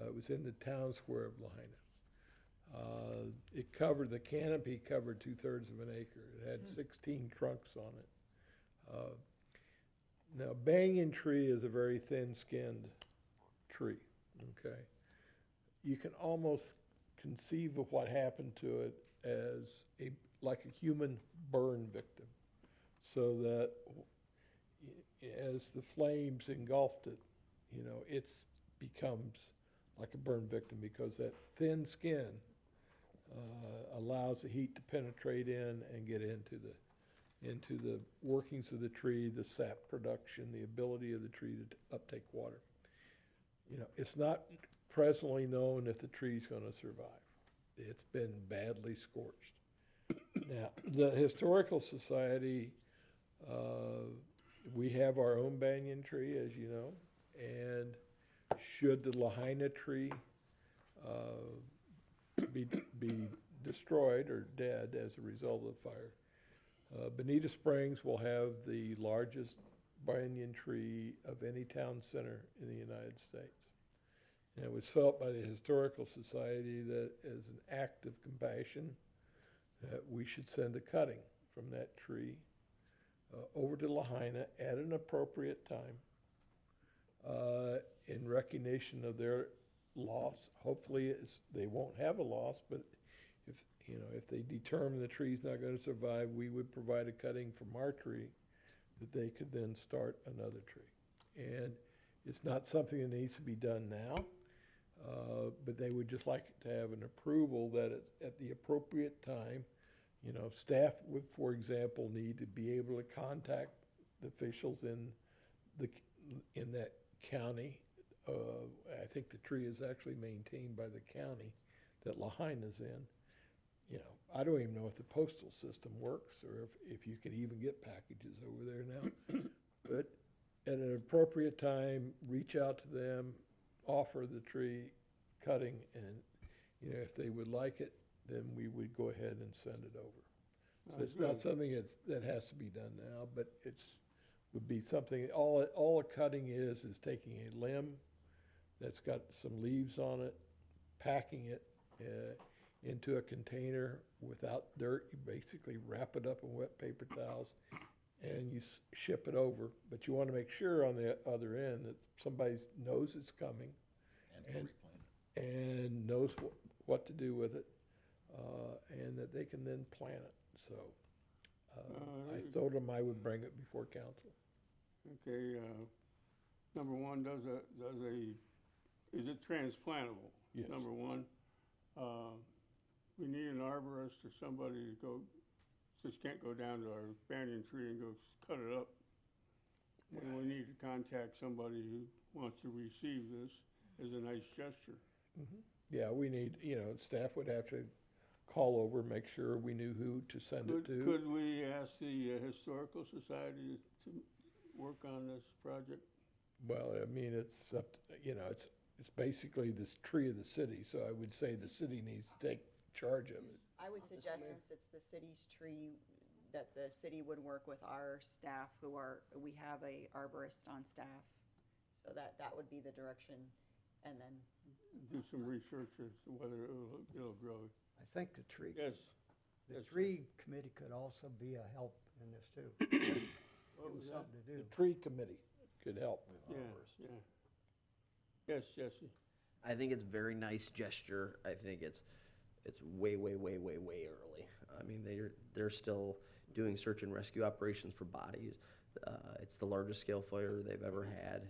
It was in the town square of Lahaina. The canopy covered 2/3 of an acre. It had 16 trunks on it. Now, banyan tree is a very thin-skinned tree, okay? You can almost conceive of what happened to it as like a human burn victim, so that as the flames engulfed it, it becomes like a burn victim because that thin skin allows the heat to penetrate in and get into the workings of the tree, the sap production, the ability of the tree to uptake water. It's not presently known if the tree's going to survive. It's been badly scorched. Now, the Historical Society, we have our own banyan tree, as you know. And should the Lahaina tree be destroyed or dead as a result of the fire, Bonita Springs will have the largest banyan tree of any town center in the United States. And it was felt by the Historical Society that as an act of compassion, that we should send a cutting from that tree over to Lahaina at an appropriate time in recognition of their loss. Hopefully they won't have a loss, but if they determine the tree's not going to survive, we would provide a cutting from our tree that they could then start another tree. And it's not something that needs to be done now, but they would just like to have an approval that it's at the appropriate time. Staff would, for example, need to be able to contact the officials in that county. I think the tree is actually maintained by the county that Lahaina's in. I don't even know if the postal system works or if you can even get packages over there now. But at an appropriate time, reach out to them, offer the tree cutting, and if they would like it, then we would go ahead and send it over. So it's not something that has to be done now, but would be something, all a cutting is taking a limb that's got some leaves on it, packing it into a container without dirt. You basically wrap it up in wet paper towels and you ship it over. But you want to make sure on the other end that somebody knows it's coming and knows what to do with it, and that they can then plant it. So I told them I would bring it before council. Okay, number one, is it transplantable? Yes. Number one, we need an arborist or somebody to just can't go down to our banyan tree and go cut it up. And we need to contact somebody who wants to receive this as a nice gesture. Mm-hmm. Yeah, we need, staff would have to call over, make sure we knew who to send it to. Could we ask the Historical Society to work on this project? Well, I mean, it's up to, it's basically this tree of the city, so I would say the city needs to take charge of it. I would suggest, since it's the city's tree, that the city would work with our staff we have a arborist on staff. So that would be the direction, and then. Do some research as to whether it'll grow. I think the tree. Yes. The tree committee could also be a help in this too. What was that? Something to do. The tree committee could help. Yeah. Yes, Jesse. I think it's a very nice gesture. I think it's way early. I mean, they're still doing search and rescue operations for bodies. It's the largest scale fire they've ever had.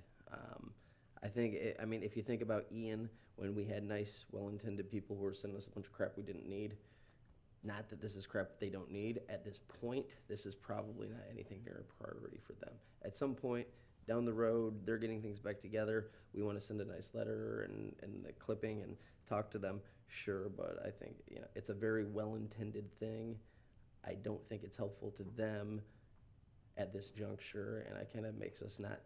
I think, if you think about Ian, when we had nice, well-intended people who were sending us a bunch of crap we didn't need, not that this is crap they don't need, at this point, this is probably not anything near a priority for them. At some point down the road, they're getting things back together. We want to send a nice letter and the clipping and talk to them, sure, but I think, it's a very well-intended thing. I don't think it's helpful to them at this juncture, and it kind of makes us not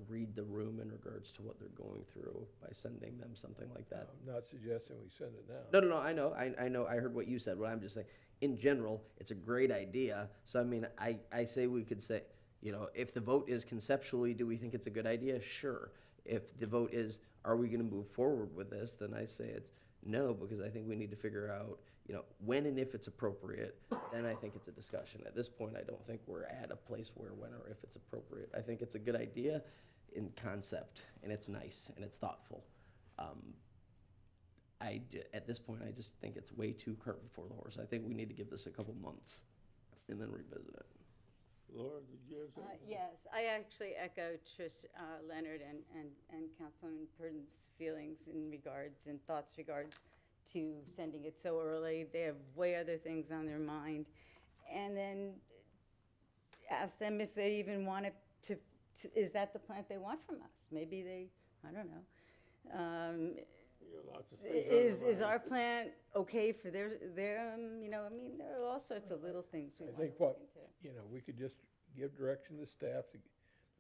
read the room in regards to what they're going through by sending them something like that. I'm not suggesting we send it now. No, I know, I heard what you said. What I'm just saying, in general, it's a great idea. So, I say we could say, if the vote is conceptually, do we think it's a good idea? Sure. If the vote is, are we going to move forward with this, then I say it's no, because I think we need to figure out, when and if it's appropriate, then I think it's a discussion. At this point, I don't think we're at a place where when or if it's appropriate. I think it's a good idea in concept, and it's nice, and it's thoughtful. At this point, I just think it's way too cart before the horse. I think we need to give this a couple months and then revisit it. Laura, did you have something? Yes, I actually echo Trish Leonard and Councilman Purdon's feelings in regards and thoughts regards to sending it so early. They have way other things on their mind. And then ask them if they even want to is that the plant they want from us? Maybe they, I don't know. Is our plant okay for their there are all sorts of little things we want to look into. We could just give direction to staff to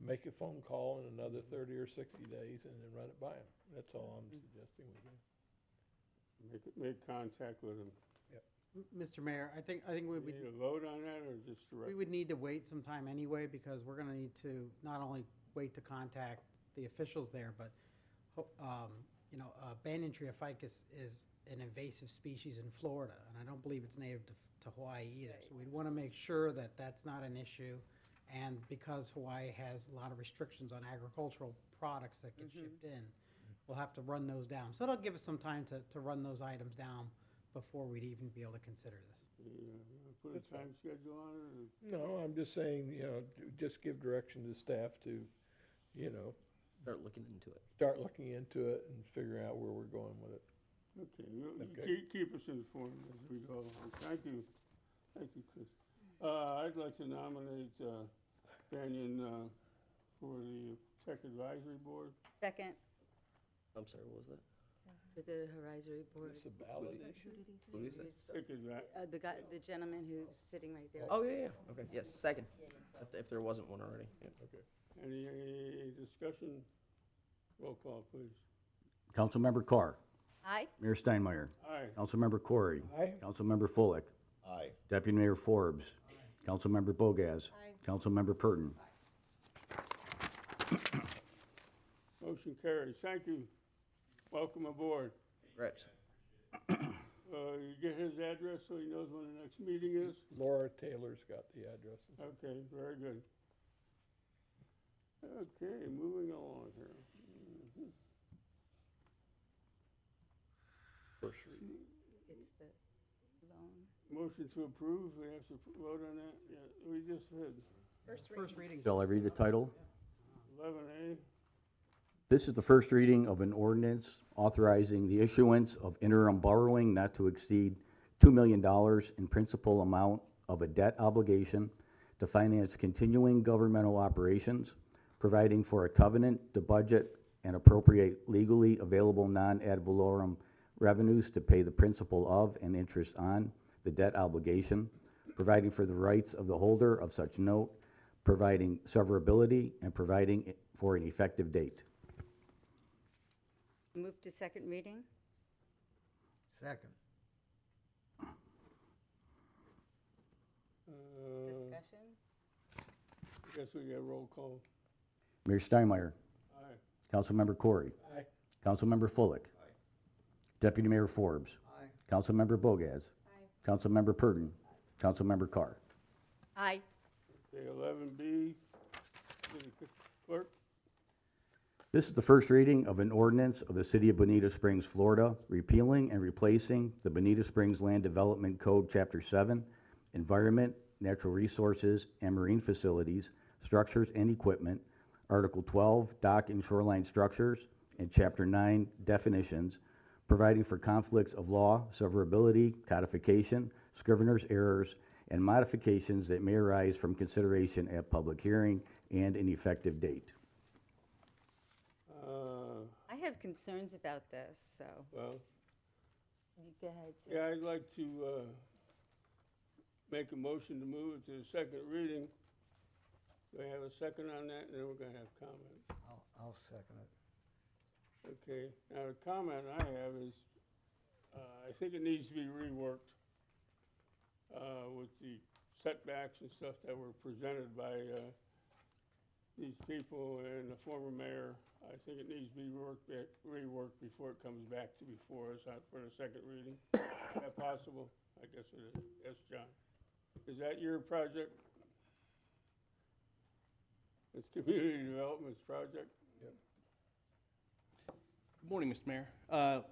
make a phone call in another 30 or 60 days and then run it by them. That's all I'm suggesting we do. Make contact with them. Mr. Mayor, I think we would. Need a vote on that or just direct? We would need to wait some time anyway, because we're gonna need to not only wait to contact the officials there, but, you know, banyan tree ficus is an invasive species in Florida, and I don't believe it's native to Hawaii either. So we'd wanna make sure that that's not an issue, and because Hawaii has a lot of restrictions on agricultural products that get shipped in, we'll have to run those down. So it'll give us some time to run those items down before we'd even be able to consider this. Yeah, put a time schedule on it? Or? No, I'm just saying, you know, just give direction to staff to, you know, Start looking into it. start looking into it and figure out where we're going with it. Okay, Okay. keep us informed as we go along. Thank you, Chris. I'd like to nominate Banyan for the Tech Advisory Board. Second, I'm sorry, what was that? for the Advisory Board. It's a ballot issue? Who is it? Tech Advisory. The gentleman who's sitting right there. Oh, yeah, yeah, okay, yes, second, if there wasn't one already, yeah. Okay. Any discussion? Roll call, please. Councilmember Carr. Aye. Mayor Steinmeier. Aye. Councilmember Corey. Aye. Councilmember Fullick. Aye. Deputy Mayor Forbes. Councilmember Bogaz. Councilmember Purton. Motion carries. Thank you. Welcome aboard. Congrats. You get his address so he knows when the next meeting is? Laura Taylor's got the addresses. Okay, very good. Okay, moving along here. First reading. It's the loan. Motion to approve, we have to vote on that? Yeah, we just did. First reading. Shall I read the title? 11A. This is the first reading of an ordinance authorizing the issuance of interim borrowing not to exceed $2 million in principal amount of a debt obligation to finance continuing governmental operations, providing for a covenant to budget and appropriate legally available non-ad valorem revenues to pay the principal of and interest on the debt obligation, providing for the rights of the holder of such note, providing severability, and providing for an effective date. Move to second reading? Second. Discussion? I guess we get roll call. Mayor Steinmeier. Aye. Councilmember Corey. Aye. Councilmember Fullick. Deputy Mayor Forbes. Aye. Councilmember Bogaz. Councilmember Purton. Councilmember Carr. Aye. Okay, 11B. Clerk? This is the first reading of an ordinance of the City of Bonita Springs, Florida, repealing and replacing the Bonita Springs Land Development Code, Chapter 7, Environment, Natural Resources, and Marine Facilities, Structures and Equipment, Article 12, Dock and Shoreline Structures, and Chapter 9, Definitions, providing for conflicts of law, severability, codification, scrivener's errors, and modifications that may arise from consideration at public hearing, and an effective date. I have concerns about this, so Well, you go ahead, sir. yeah, I'd like to make a motion to move it to the second reading. Do I have a second on that? And then we're going to have comments. I'll second it. Okay, now the comment I have is, I think it needs to be reworked with the setbacks and stuff that were presented by these people and the former mayor. I think it needs to be reworked before it comes back to before us for the second reading. Is that possible? I guess it is. Yes, John. Is that your project? It's community development's project? Good morning, Mr. Mayor.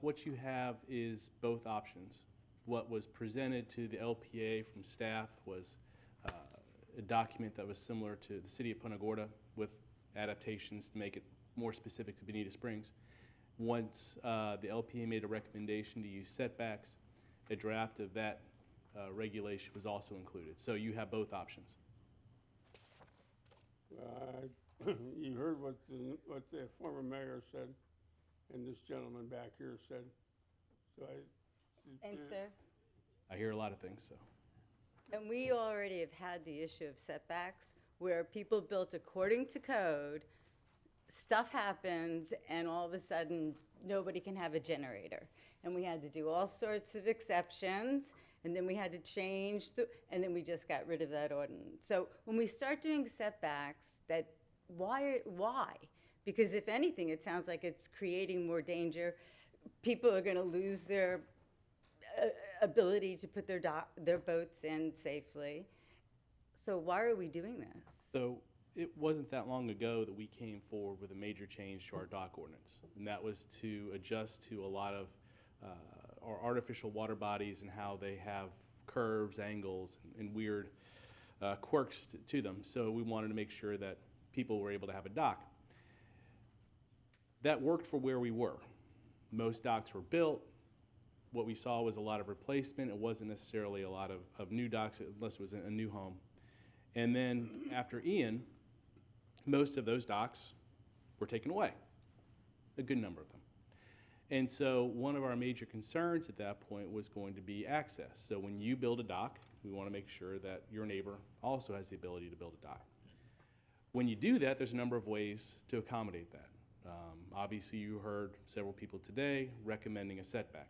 What you have is both options. What was presented to the LPA from staff was a document that was similar to the city of Punta Gorda with adaptations to make it more specific to Bonita Springs. Once the LPA made a recommendation to use setbacks, a draft of that regulation was also included. So you have both options. You heard what the former mayor said, and this gentleman back here said. So And sir, I hear a lot of things, so. and we already have had the issue of setbacks where people built according to code, stuff happens, and all of a sudden, nobody can have a generator. And we had to do all sorts of exceptions, and then we had to change, and then we just got rid of that ordinance. So when we start doing setbacks, why? Because if anything, it sounds like it's creating more danger. People are going to lose their ability to put their boats in safely. So why are we doing this? So it wasn't that long ago that we came forward with a major change to our dock ordinance, and that was to adjust to a lot of our artificial water bodies and how they have curves, angles, and weird quirks to them. So we wanted to make sure that people were able to have a dock. That worked for where we were. Most docks were built. What we saw was a lot of replacement. It wasn't necessarily a lot of new docks unless it was a new home. And then after Ian, most of those docks were taken away, a good number of them. And so one of our major concerns at that point was going to be access. So when you build a dock, we want to make sure that your neighbor also has the ability to build a dock. When you do that, there's a number of ways to accommodate that. Obviously, you heard several people today recommending a setback.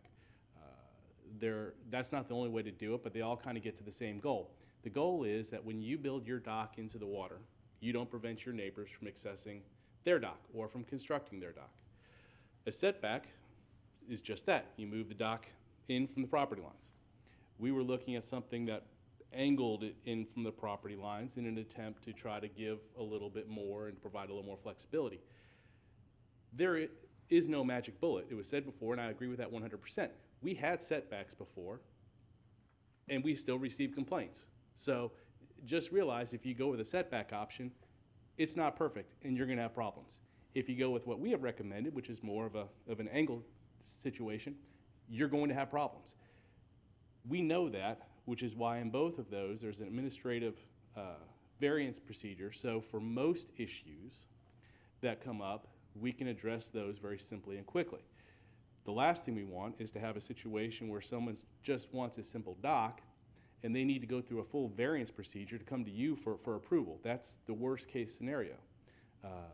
That's not the only way to do it, but they all kind of get to the same goal. The goal is that when you build your dock into the water, you don't prevent your neighbors from accessing their dock or from constructing their dock. A setback is just that. You move the dock in from the property lines. We were looking at something that angled it in from the property lines in an attempt to try to give a little bit more and provide a little more flexibility. There is no magic bullet. It was said before, and I agree with that 100%. We had setbacks before, and we still received complaints. So just realize if you go with a setback option, it's not perfect, and you're going to have problems. If you go with what we have recommended, which is more of an angle situation, you're going to have problems. We know that, which is why in both of those there's an administrative variance procedure. So for most issues that come up, we can address those very simply and quickly. The last thing we want is to have a situation where someone just wants a simple dock and they need to go through a full variance procedure to come to you for approval. That's the worst case scenario.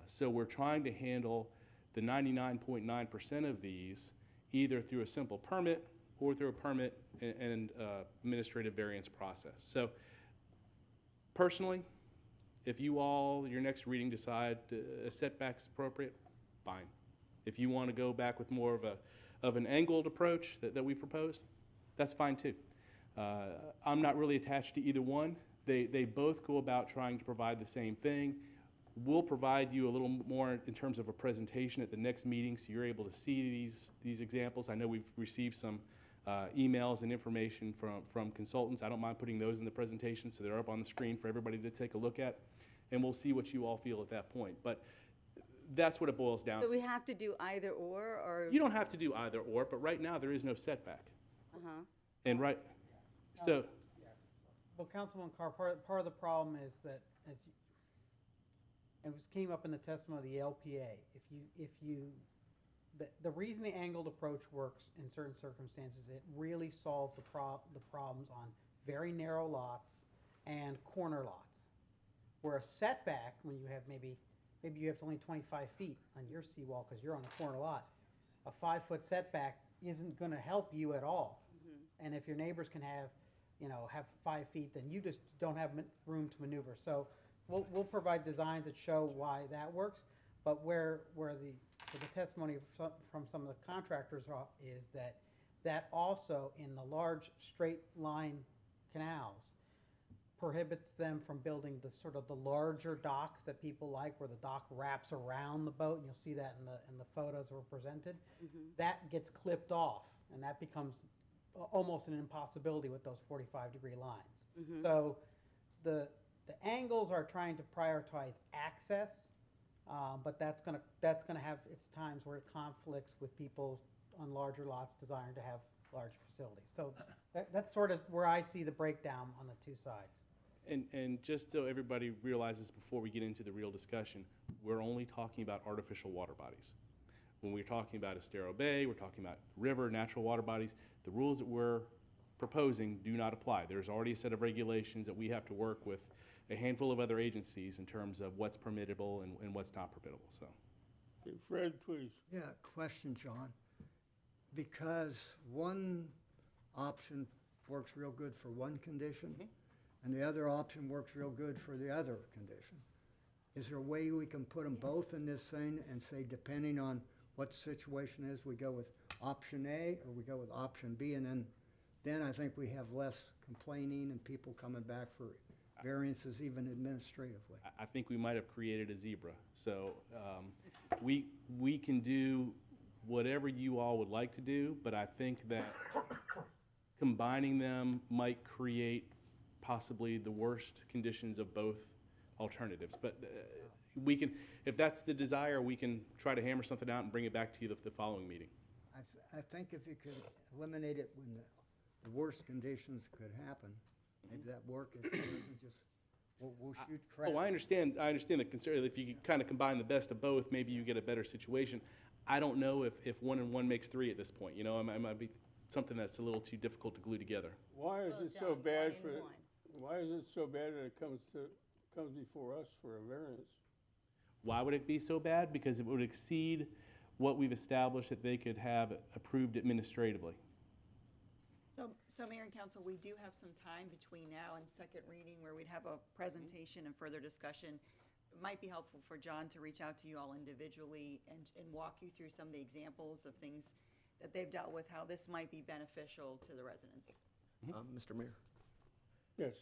So we're trying to handle the 99.9% of these either through a simple permit or through a permit and administrative variance process. So personally, if you all, your next reading, decide a setback's appropriate, fine. If you want to go back with more of an angled approach that we proposed, that's fine too. I'm not really attached to either one. They both go about trying to provide the same thing. We'll provide you a little more in terms of a presentation at the next meeting so you're able to see these examples. I know we've received some emails and information from consultants. I don't mind putting those in the presentation so they're up on the screen for everybody to take a look at, and we'll see what you all feel at that point. But that's what it boils down So to. we have to do either or? You don't have to do either or, but right now there is no setback. Uh-huh. And right, so. Well, Councilman Carr, part of the problem is that it came up in the testimony of the LPA. The reason the angled approach works in certain circumstances, it really solves the problems on very narrow lots and corner lots. Where a setback, when you have maybe you have only 25 feet on your seawall because you're on a corner lot, a 5-foot setback isn't going to help you at all. Mm-hmm. And if your neighbors can have 5 feet, then you just don't have room to maneuver. So we'll provide designs that show why that works. But where the testimony from some of the contractors is that also in the large straight line canals prohibits them from building the sort of the larger docks that people like, where the dock wraps around the boat, and you'll see that in the photos that were presented. Mm-hmm. That gets clipped off, and that becomes almost an impossibility with those 45-degree lines. Mm-hmm. So the angles are trying to prioritize access, but that's gonna have its times where it conflicts with people on larger lots desiring to have large facilities. So that's sort of where I see the breakdown on the two sides. And just so everybody realizes before we get into the real discussion, we're only talking about artificial water bodies. When we're talking about Estero Bay, we're talking about river, natural water bodies, the rules that we're proposing do not apply. There's already a set of regulations that we have to work with a handful of other agencies in terms of what's permittable and what's not permittable, so. Okay, Fred, please. Yeah, question, John. Because one option works real good for one condition, and the other option works real good for the other condition. Is there a way we can put them both in this thing and say, depending on what the situation is, we go with option A or we go with option B, and then I think we have less complaining and people coming back for variances even administratively. I think we might have created a zebra. So we can do whatever you all would like to do, but I think that combining them might create possibly the worst conditions of both alternatives. But we can, if that's the desire, we can try to hammer something out and bring it back to you the following meeting. I think if you could eliminate it when the worst conditions could happen, maybe that work, it doesn't just, we'll shoot crap. Oh, I understand the concern. If you kind of combine the best of both, maybe you get a better situation. I don't know if 1 and 1 makes 3 at this point. You know, it might be something that's a little too difficult to glue together. Why is it so bad for, why is it so bad that it comes before us for a variance? Why would it be so bad? Because it would exceed what we've established that they could have approved administratively. So Mayor and Council, we do have some time between now and second reading where we'd have a presentation and further discussion. It might be helpful for John to reach out to you all individually and walk you through some of the examples of things that they've dealt with, how this might be beneficial to the residents. Mr. Mayor? Yes.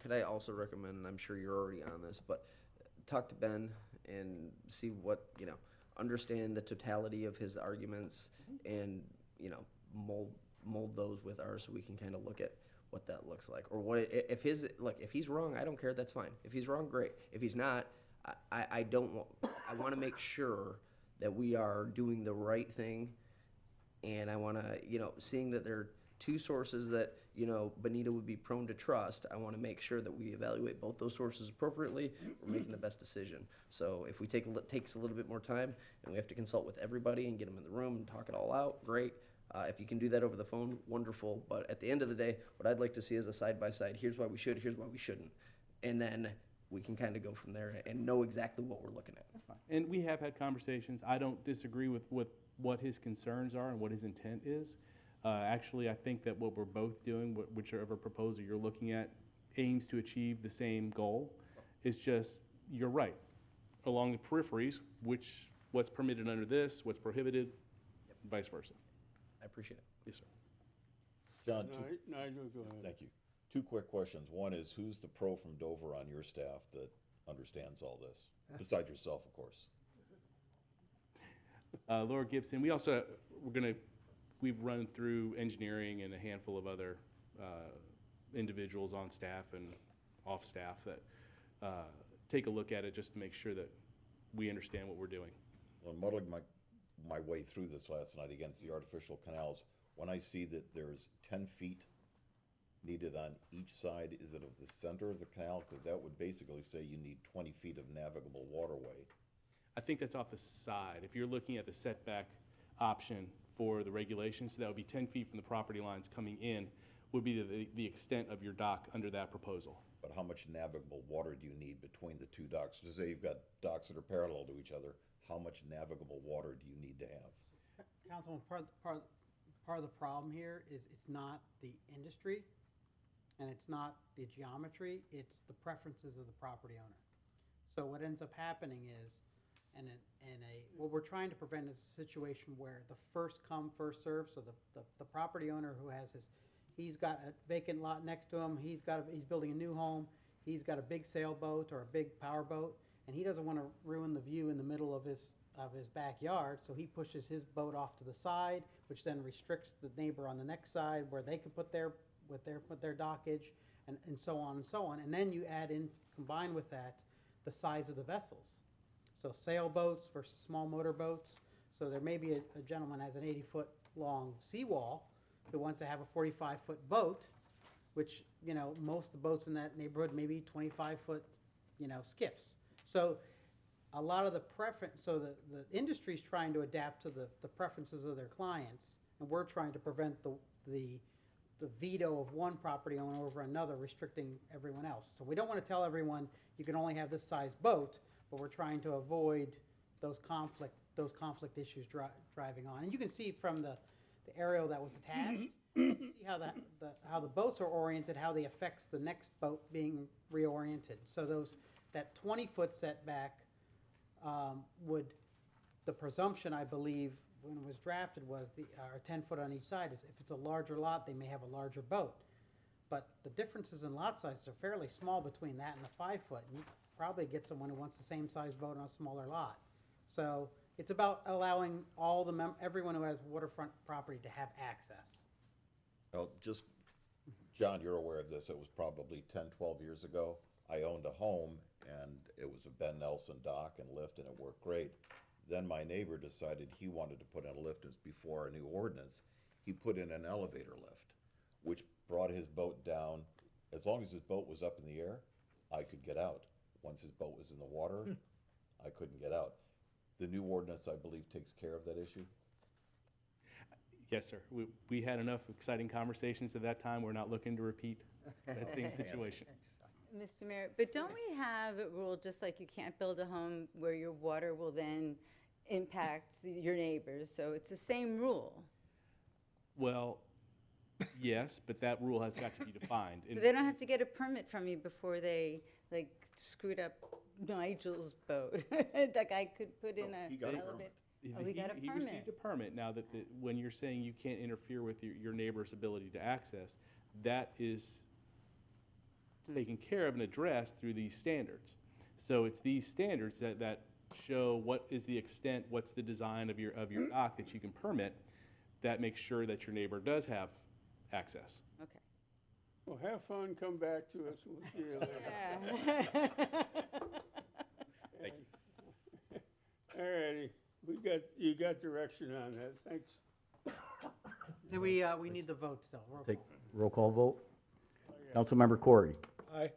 Could I also recommend, and I'm sure you're already on this, but talk to Ben and see what, understand the totality of his arguments and, mold those with ours so we can kind of look at what that looks like. Or what, if he's wrong, I don't care, that's fine. If he's wrong, great. If he's not, I want to make sure that we are doing the right thing. And I want to, seeing that there are two sources that, Bonita would be prone to trust, I want to make sure that we evaluate both those sources appropriately. We're making the best decision. So if we takes a little bit more time and we have to consult with everybody and get them in the room and talk it all out, great. If you can do that over the phone, wonderful. But at the end of the day, what I'd like to see is a side-by-side. Here's why we should, here's why we shouldn't. And then we can kind of go from there and know exactly what we're looking at. That's fine. And we have had conversations. I don't disagree with what his concerns are and what his intent is. Actually, I think that what we're both doing, whichever proposal you're looking at, aims to achieve the same goal. It's just, you're right. Along the peripheries, what's permitted under this, what's prohibited, vice versa. I appreciate it. Yes, sir. John, Nigel, go ahead. thank you. 2 quick questions. One is, who's the pro from Dover on your staff that understands all this? Besides yourself, of course. Laura Gibson. We've run through engineering and a handful of other individuals on staff and off staff that take a look at it just to make sure that we understand what we're doing. Well, muddling my way through this last night against the artificial canals, when I see that there's 10 feet needed on each side, is it of the center of the canal? Because that would basically say you need 20 feet of navigable waterway. I think that's off the side. If you're looking at the setback option for the regulations, so that would be 10 feet from the property lines coming in, would be the extent of your dock under that proposal. But how much navigable water do you need between the 2 docks? So say you've got docks that are parallel to each other, how much navigable water do you need to have? Councilman, part of the problem here is it's not the industry and it's not the geometry, it's the preferences of the property owner. So what ends up happening is, what we're trying to prevent is a situation where the first come, first serve. So the property owner who has he's got a vacant lot next to him, he's building a new home, he's got a big sailboat or a big power boat, and he doesn't want to ruin the view in the middle of his backyard, so he pushes his boat off to the side, which then restricts the neighbor on the next side where they can put their dockage, and so on and so on. And then you add in, combine with that, the size of the vessels. So sailboats versus small motorboats. So there may be a gentleman has an 80-foot long seawall who wants to have a 45-foot boat, which, most of the boats in that neighborhood may be 25-foot, skiffs. So a lot of the so the industry's trying to adapt to the preferences of their clients, and we're trying to prevent the the veto of one property owner over another restricting everyone else. So we don't want to tell everyone you can only have this size boat, but we're trying to avoid those conflict issues driving on. And you can see from the aerial that was attached, you see how how the boats are oriented, how they affects the next boat being reoriented. So that 20-foot setback the presumption, I believe, when it was drafted was 10 foot on each side. Is if it's a larger lot, they may have a larger boat. But the differences in lot sizes are fairly small between that and the 5 foot. And you probably get someone who wants the same size boat on a smaller lot. So it's about allowing everyone who has waterfront property to have access. Well, just, John, you're aware of this, it was probably 10, 12 years ago. I owned a home, and it was a Ben Nelson dock and lift, and it worked great. Then my neighbor decided he wanted to put in a lift. It was before our new ordinance. He put in an elevator lift, which brought his boat down. As long as his boat was up in the air, I could get out. Once his boat was in the water, I couldn't get out. The new ordinance, I believe, takes care of that issue. Yes, sir. We had enough exciting conversations at that time. We're not looking to repeat that same situation. Mr. Mayor, but don't we have a rule, just like you can't build a home where your water will then impact your neighbors? So it's the same rule. Well, yes, but that rule has got to be defined. So they don't have to get a permit from you before they screwed up Nigel's boat. That guy could put in he got a permit. elevator. Oh, he got a He permit. received a permit. Now, when you're saying you can't interfere with your neighbor's ability to access, that is taken care of and addressed through these standards. So it's these standards that show what is the extent, what's the design of your dock that you can permit, that makes sure that your neighbor does have access. Okay. Well, have fun, come back to us, we'll see you later. Thank you. All righty, you got direction on that, thanks. Then we need the vote still. Take roll call vote. Councilmember Corey. Aye.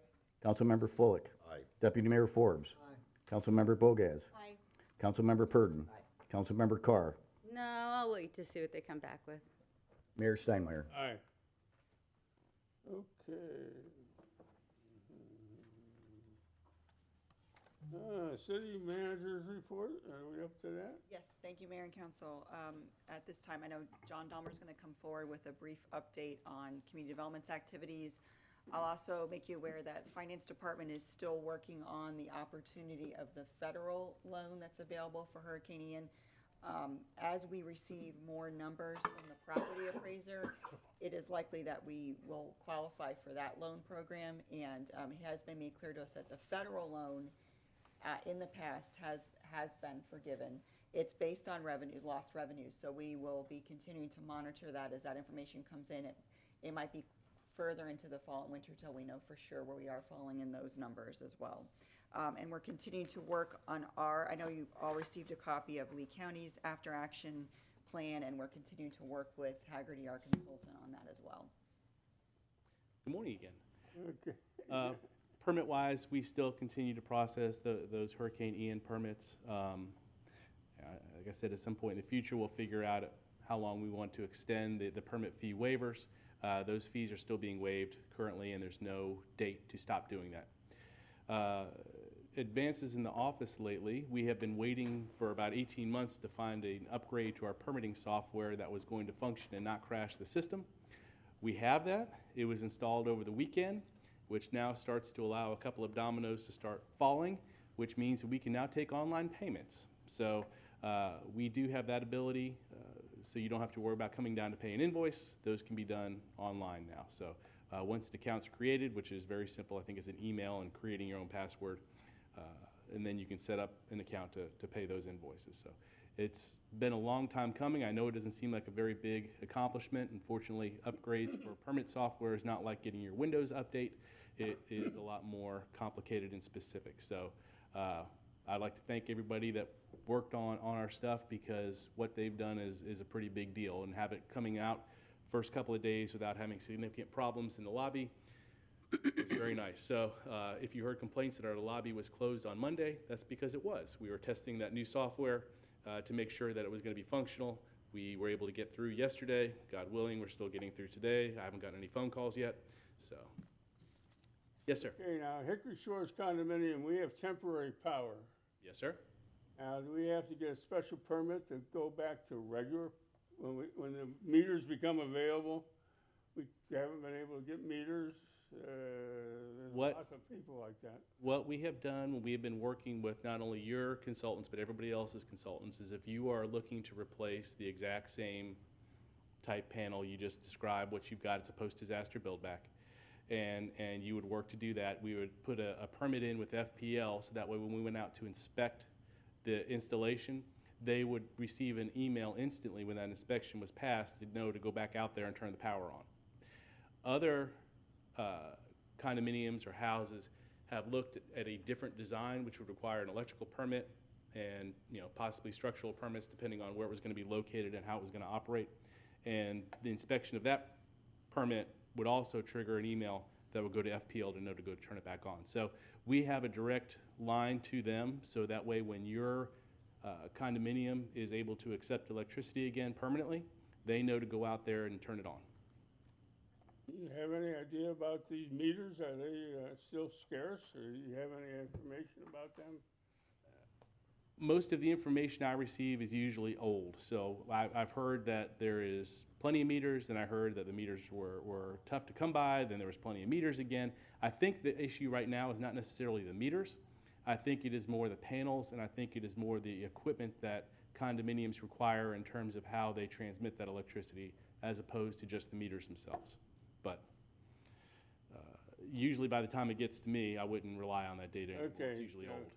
Councilmember Fullick. Aye. Deputy Mayor Forbes. Aye. Councilmember Bogaz. Aye. Councilmember Purdon. Aye. Councilmember Carr. No, I'll wait to see what they come back with. Mayor Steinmeier. Aye. Okay. City managers report, are we up to that? Yes, thank you, Mayor and Council. At this time, I know John Dahmer's going to come forward with a brief update on community development's activities. I'll also make you aware that Finance Department is still working on the opportunity of the federal loan that's available for Hurricane Ian. As we receive more numbers from the property appraiser, it is likely that we will qualify for that loan program, and it has been made clear to us that the federal loan in the past has been forgiven. It's based on lost revenues, so we will be continuing to monitor that as that information comes in. It might be further into the fall and winter till we know for sure where we are falling in those numbers as well. And we're continuing to work on I know you all received a copy of Lee County's after action plan, and we're continuing to work with Haggerty, our consultant, on that as well. Good morning again. Okay. Permit-wise, we still continue to process those Hurricane Ian permits. Like I said, at some point in the future, we'll figure out how long we want to extend the permit fee waivers. Those fees are still being waived currently, and there's no date to stop doing that. Advances in the office lately, we have been waiting for about 18 months to find an upgrade to our permitting software that was going to function and not crash the system. We have that. It was installed over the weekend, which now starts to allow a couple of dominoes to start falling, which means that we can now take online payments. So we do have that ability, so you don't have to worry about coming down to pay an invoice. Those can be done online now. So once an account's created, which is very simple, I think it's an email and creating your own password, and then you can set up an account to pay those invoices. So it's been a long time coming. I know it doesn't seem like a very big accomplishment. Unfortunately, upgrades for permit software is not like getting your Windows update. It is a lot more complicated and specific. So I'd like to thank everybody that worked on our stuff, because what they've done is a pretty big deal, and have it coming out first couple of days without having significant problems in the lobby. It's very nice. So if you heard complaints that our lobby was closed on Monday, that's because it was. We were testing that new software to make sure that it was going to be functional. We were able to get through yesterday. God willing, we're still getting through today. I haven't gotten any phone calls yet, so. Yes, sir. Okay, now Hickory Shores condominium, we have temporary power. Yes, sir. Now, do we have to get a special permit to go back to regular, when the meters become available? We haven't been able to get meters. There's lots of people like that. What we have done, we have been working with not only your consultants, but everybody else's consultants, is if you are looking to replace the exact same type panel you just described, what you've got, it's a post-disaster build back, and you would work to do that, we would put a permit in with FPL, so that way when we went out to inspect the installation, they would receive an email instantly when that inspection was passed to know to go back out there and turn the power on. Other condominiums or houses have looked at a different design, which would require an electrical permit and possibly structural permits depending on where it was going to be located and how it was going to operate. And the inspection of that permit would also trigger an email that would go to FPL to know to go turn it back on. So we have a direct line to them, so that way when your condominium is able to accept electricity again permanently, they know to go out there and turn it on. Do you have any idea about these meters? Are they still scarce, or do you have any information about them? Most of the information I receive is usually old. So I've heard that there is plenty of meters, and I heard that the meters were tough to come by, then there was plenty of meters again. I think the issue right now is not necessarily the meters. I think it is more the panels, and I think it is more the equipment that condominiums require in terms of how they transmit that electricity, as opposed to just the meters themselves. But usually by the time it gets to me, I wouldn't rely on that data anymore. Okay, It's usually old.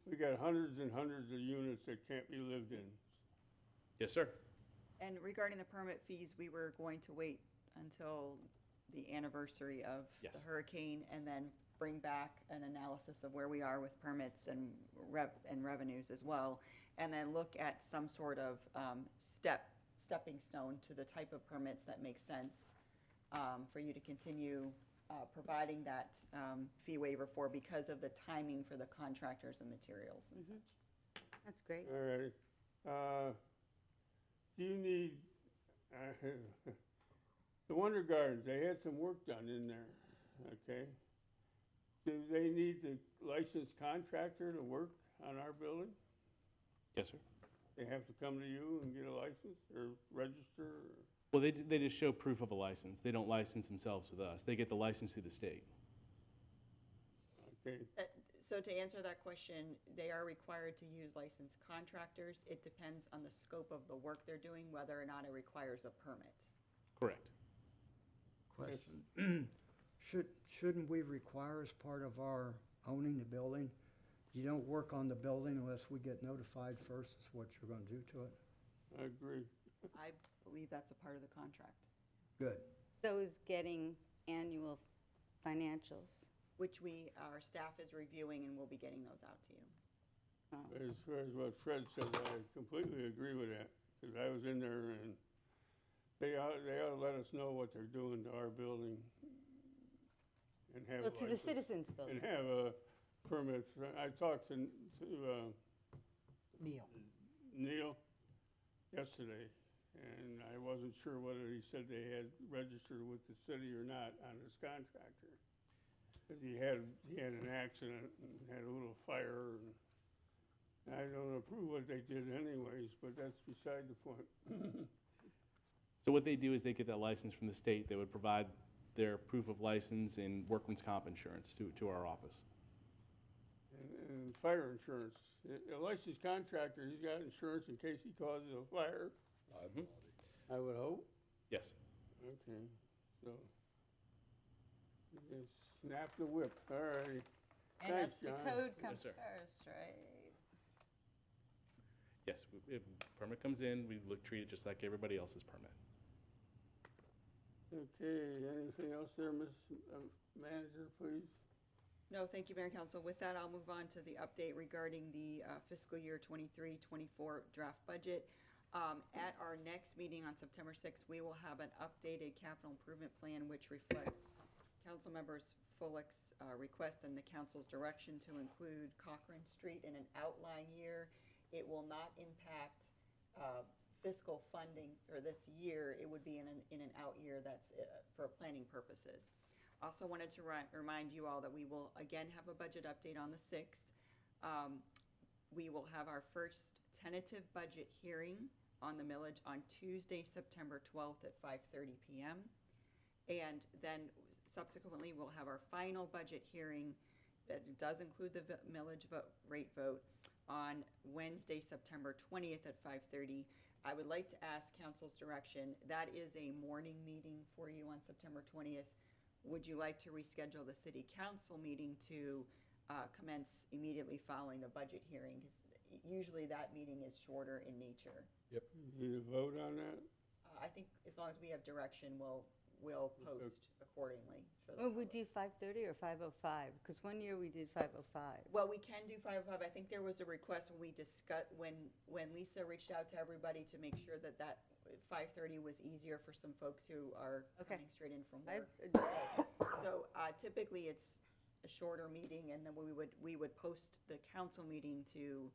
We got hundreds and hundreds of units that can't be lived in. Yes, sir. And regarding the permit fees, we were going to wait until the anniversary of Yes. the hurricane and then bring back an analysis of where we are with permits and revenues as well, and then look at some sort of stepping stone to the type of permits that make sense for you to continue providing that fee waiver for, because of the timing for the contractors and materials and such. That's great. All right. Do you need, the Wonder Gardens, they had some work done in there, okay? Do they need the licensed contractor to work on our building? Yes, sir. They have to come to you and get a license or register? Well, they just show proof of a license. They don't license themselves with us. They get the license through the state. Okay. So to answer that question, they are required to use licensed contractors. It depends on the scope of the work they're doing, whether or not it requires a permit. Correct. Question. Shouldn't we require as part of our owning the building, you don't work on the building unless we get notified first as what you're gonna do to it? I agree. I believe that's a part of the contract. Good. So is getting annual financials. Which our staff is reviewing, and we'll be getting those out to you. As far as what Fred said, I completely agree with that, because I was in there, and they ought to let us know what they're doing to our building. And have Well, to the license, citizens building. and have a permit. I talked to Neil yesterday, and I wasn't sure whether he said they had registered with the city or not on his contractor. Because he had an accident and had a little fire, and I don't approve what they did anyways, but that's beside the point. So what they do is they get that license from the state. They would provide their proof of license and workman's comp insurance to our office. And fire insurance. A licensed contractor, he's got insurance in case he causes a fire. I would hope. Yes. Okay, so. you can snap the whip, all righty. And Thanks, up to John. code comes sir. first, right? Yes, if permit comes in, we treat it just like everybody else's permit. Okay, anything else there, Ms. Manager, please? No, thank you, Mayor and Council. With that, I'll move on to the update regarding the fiscal year 23-24 draft budget. At our next meeting on September 6th, we will have an updated capital improvement plan which reflects Council members Fullick's request and the council's direction to include Cochran Street in an outline year. It will not impact fiscal funding for this year, it would be in an out year that's for planning purposes. Also wanted to remind you all that we will again have a budget update on the 6th. We will have our first tentative budget hearing on the millage on Tuesday, September 12th at 5:30 p.m. And then subsequently, we'll have our final budget hearing that does include the millage rate vote on Wednesday, September 20th at 5:30. I would like to ask council's direction. That is a morning meeting for you on September 20th. Would you like to reschedule the city council meeting to commence immediately following the budget hearing? 'Cause usually that meeting is shorter in nature. Yep. Need a vote on that? I think as long as we have direction, we'll post accordingly. For the Well, we do 5:30 or 5:05? Because one year we did 5:05. Well, we can do 5:05. I think there was a request when we discussed, when Lisa reached out to everybody to make sure that 5:30 was easier for some folks who are coming straight in from work. So typically it's a shorter meeting, and then we would post the council meeting to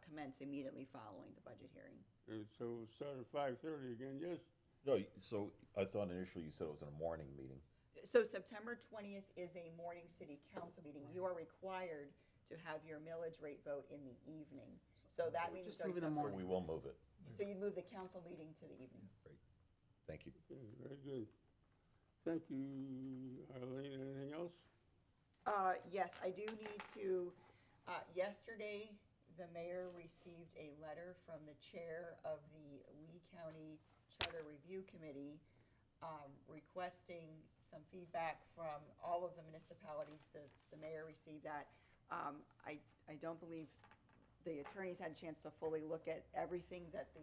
commence immediately following the budget hearing. And so we'll start at 5:30 again, yes? No, so I thought initially you said it was in a morning meeting. So September 20th is a morning city council meeting. You are required to have your millage rate vote in the evening. So that means So we will move it. So you move the council meeting to the evening. Great. Thank you. Okay, very good. Thank you, Arlene. Anything else? Yes, I do need to, yesterday, the mayor received a letter from the chair of the Lee County Charter Review Committee requesting some feedback from all of the municipalities. The mayor received that. I don't believe the attorneys had a chance to fully look at everything that the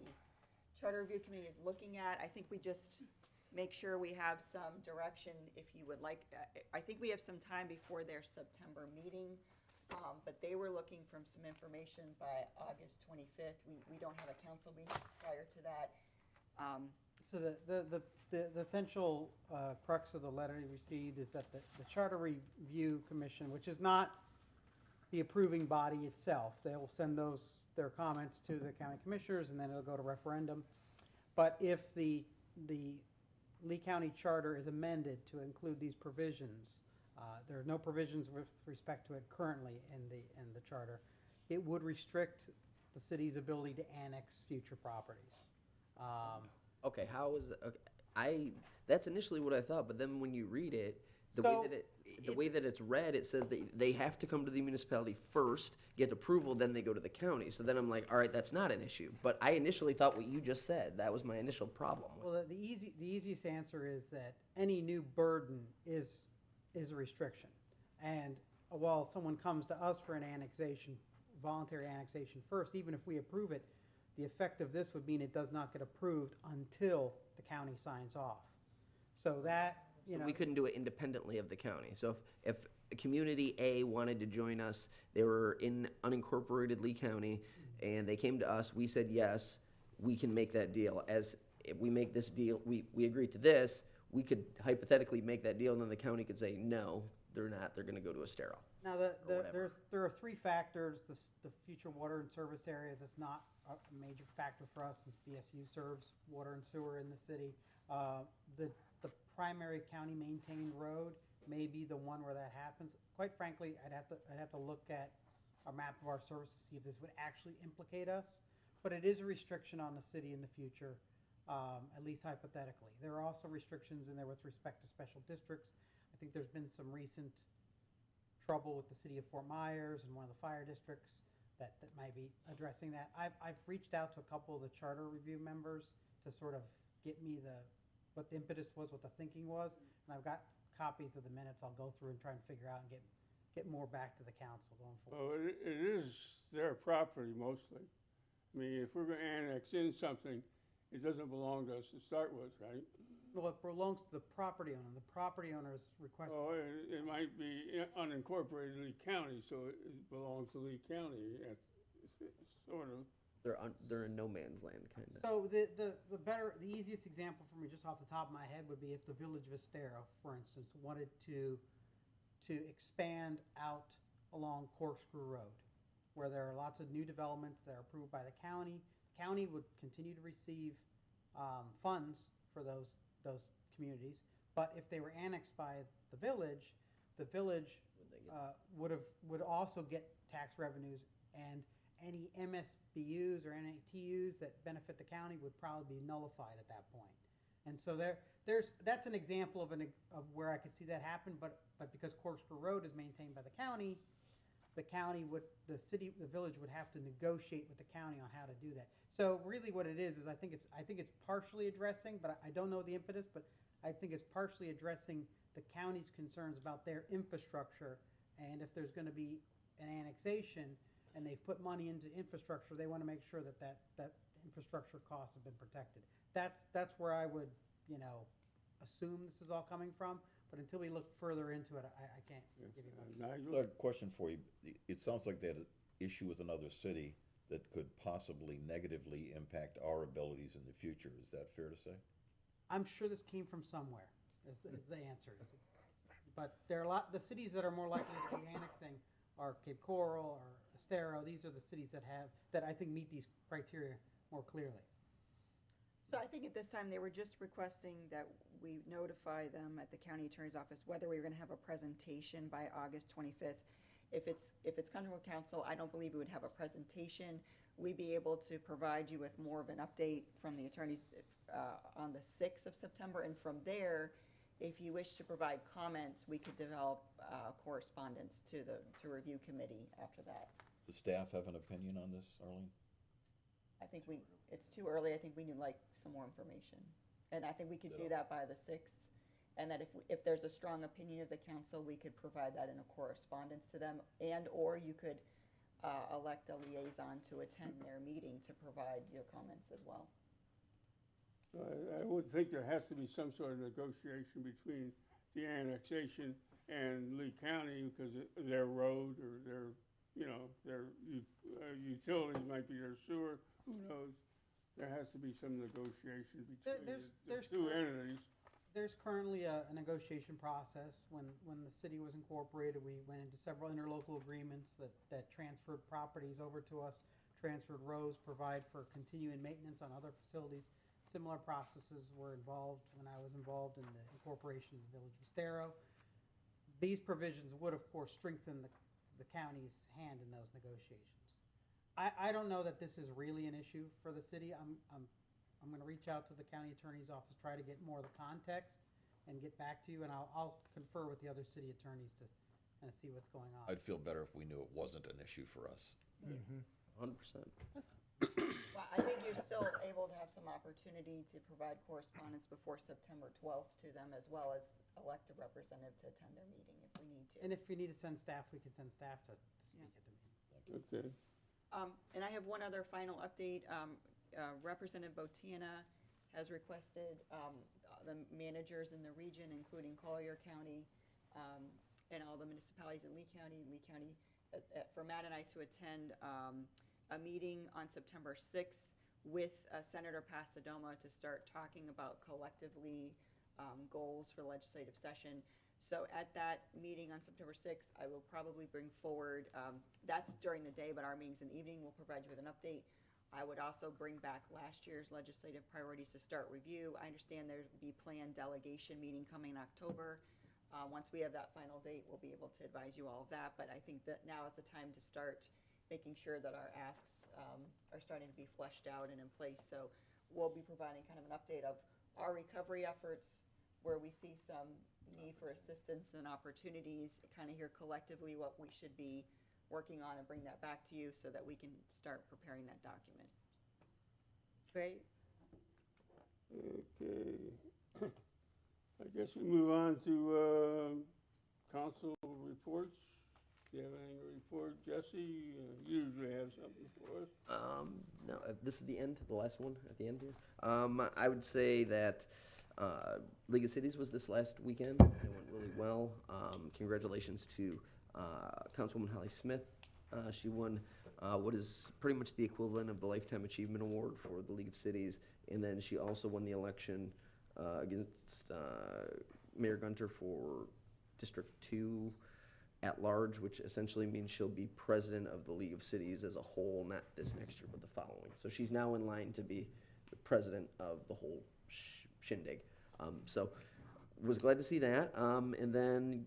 Charter Review Committee is looking at. I think we just make sure we have some direction if you would like. I think we have some time before their September meeting, but they were looking for some information by August 25th. We don't have a council meeting prior to that. So the essential crux of the letter you received is that the Charter Review Commission, which is not the approving body itself, they will send their comments to the county commissioners, and then it'll go to referendum. But if the Lee County Charter is amended to include these provisions, there are no provisions with respect to it currently in the charter, it would restrict the city's ability to annex future properties. Okay, how is that? Okay, that's initially what I thought, but then when you read it, the way that it's read, it says that they have to come to the municipality first, get approval, then they go to the county. So then I'm like, all right, that's not an issue. But I initially thought what you just said. That was my initial problem. Well, the easiest answer is that any new burden is a restriction. And while someone comes to us for an annexation, voluntary annexation first, even if we approve it, the effect of this would mean it does not get approved until the county signs off. So that, you know. We couldn't do it independently of the county. So if community A wanted to join us, they were in unincorporated Lee County, and they came to us, we said, yes, we can make that deal. As if we make this deal, we agree to this, we could hypothetically make that deal, and then the county could say, no, they're not, they're gonna go to a sterile. Now, there are three factors. The future water and service areas, that's not a major factor for us since BSU serves water and sewer in the city. The primary county maintained road may be the one where that happens. Quite frankly, I'd have to look at a map of our service to see if this would actually implicate us. But it is a restriction on the city in the future, at least hypothetically. There are also restrictions in there with respect to special districts. I think there's been some recent trouble with the city of Fort Myers and one of the fire districts that might be addressing that. I've reached out to a couple of the charter review members to sort of get me what the impetus was, what the thinking was, and I've got copies of the minutes I'll go through and try and figure out and get more back to the council going forward. Well, it is their property mostly. I mean, if we're gonna annex in something, it doesn't belong to us to start with, right? Well, it belongs to the property owner. The property owner is requesting. Oh, it might be unincorporated Lee County, so it belongs to Lee County, sort of. They're in no man's land, kind of. So the easiest example for me, just off the top of my head, would be if the Village of Estero, for instance, wanted to expand out along Corkscrew Road, where there are lots of new developments that are approved by the county. county would continue to receive funds for those communities, but if they were annexed by the village would also get tax revenues, and any MSBUs or NATUs that benefit the county would probably be nullified at that point. And so that's an example of where I could see that happen, but because Corkscrew Road is maintained by the county the village would have to negotiate with the county on how to do that. So really what it is I think it's partially addressing, but I don't know the impetus, but I think it's partially addressing the county's concerns about their infrastructure, and if there's going to be an annexation and they've put money into infrastructure, they want to make sure that infrastructure costs have been protected. That's where I would, assume this is all coming from, but until we look further into it, I can't give you much. So I have a question for you. It sounds like they had an issue with another city that could possibly negatively impact our abilities in the future. Is that fair to say? I'm sure this came from somewhere, is the answer. But there are the cities that are more likely to be annexing are Cape Coral or Estero. These are the cities that I think meet these criteria more clearly. So I think at this time, they were just requesting that we notify them at the county attorney's office whether we were gonna have a presentation by August 25th. If it's come to council, I don't believe we would have a presentation. We'd be able to provide you with more of an update from the attorneys on the 6th of September, and from there, if you wish to provide comments, we could develop correspondence to the review committee after that. Does staff have an opinion on this, Arlene? I think it's too early. I think we need some more information. And I think we could do that by the 6th. And that if there's a strong opinion of the council, we could provide that in a correspondence to them, or you could elect a liaison to attend their meeting to provide your comments as well. I would think there has to be some sort of negotiation between the annexation and Lee County, because their road or their utilities might be their sewer, who knows? There has to be some negotiation between the two entities. There's currently a negotiation process. When the city was incorporated, we went into several interlocal agreements that transferred properties over to us, transferred roads, provide for continuing maintenance on other facilities. Similar processes were involved when I was involved in the incorporation of the Village of Estero. These provisions would, of course, strengthen the county's hand in those negotiations. I don't know that this is really an issue for the city. I'm going to reach out to the county attorney's office, try to get more of the context, and get back to you, and I'll confer with the other city attorneys to kind of see what's going on. I'd feel better if we knew it wasn't an issue for us. 100%. Well, I think you're still able to have some opportunity to provide correspondence before September 12th to them, as well as elect a representative to attend their meeting if we need to. And if we need to send staff, we can send staff to speak at the meeting. Okay. And I have one other final update. Representative Botina has requested the managers in the region, including Collier County and all the municipalities in Lee County, for Matt and I to attend a meeting on September 6th with Senator Pasadoma to start talking about collectively goals for legislative session. So at that meeting on September 6th, I will probably bring forward, that's during the day, but our meeting's in the evening. We'll provide you with an update. I would also bring back last year's legislative priorities to start review. I understand there'll be planned delegation meeting coming in October. Once we have that final date, we'll be able to advise you all of that. But I think that now is the time to start making sure that our asks are starting to be fleshed out and in place. So we'll be providing kind of an update of our recovery efforts, where we see some need for assistance and opportunities, kind of hear collectively what we should be working on, and bring that back to you so that we can start preparing that document. Great. Okay. I guess we move on to council reports. Do you have anything to report? Jesse, you usually have something for us. No, this is the end, the last one at the end here. I would say that League of Cities was this last weekend. It went really well. Congratulations to Councilwoman Holly Smith. She won what is pretty much the equivalent of the Lifetime Achievement Award for the League of Cities. And then she also won the election against Mayor Gunter for District 2 at large, which essentially means she'll be president of the League of Cities as a whole, not this next year, but the following. So she's now in line to be the president of the whole shindig. So was glad to see that. And then,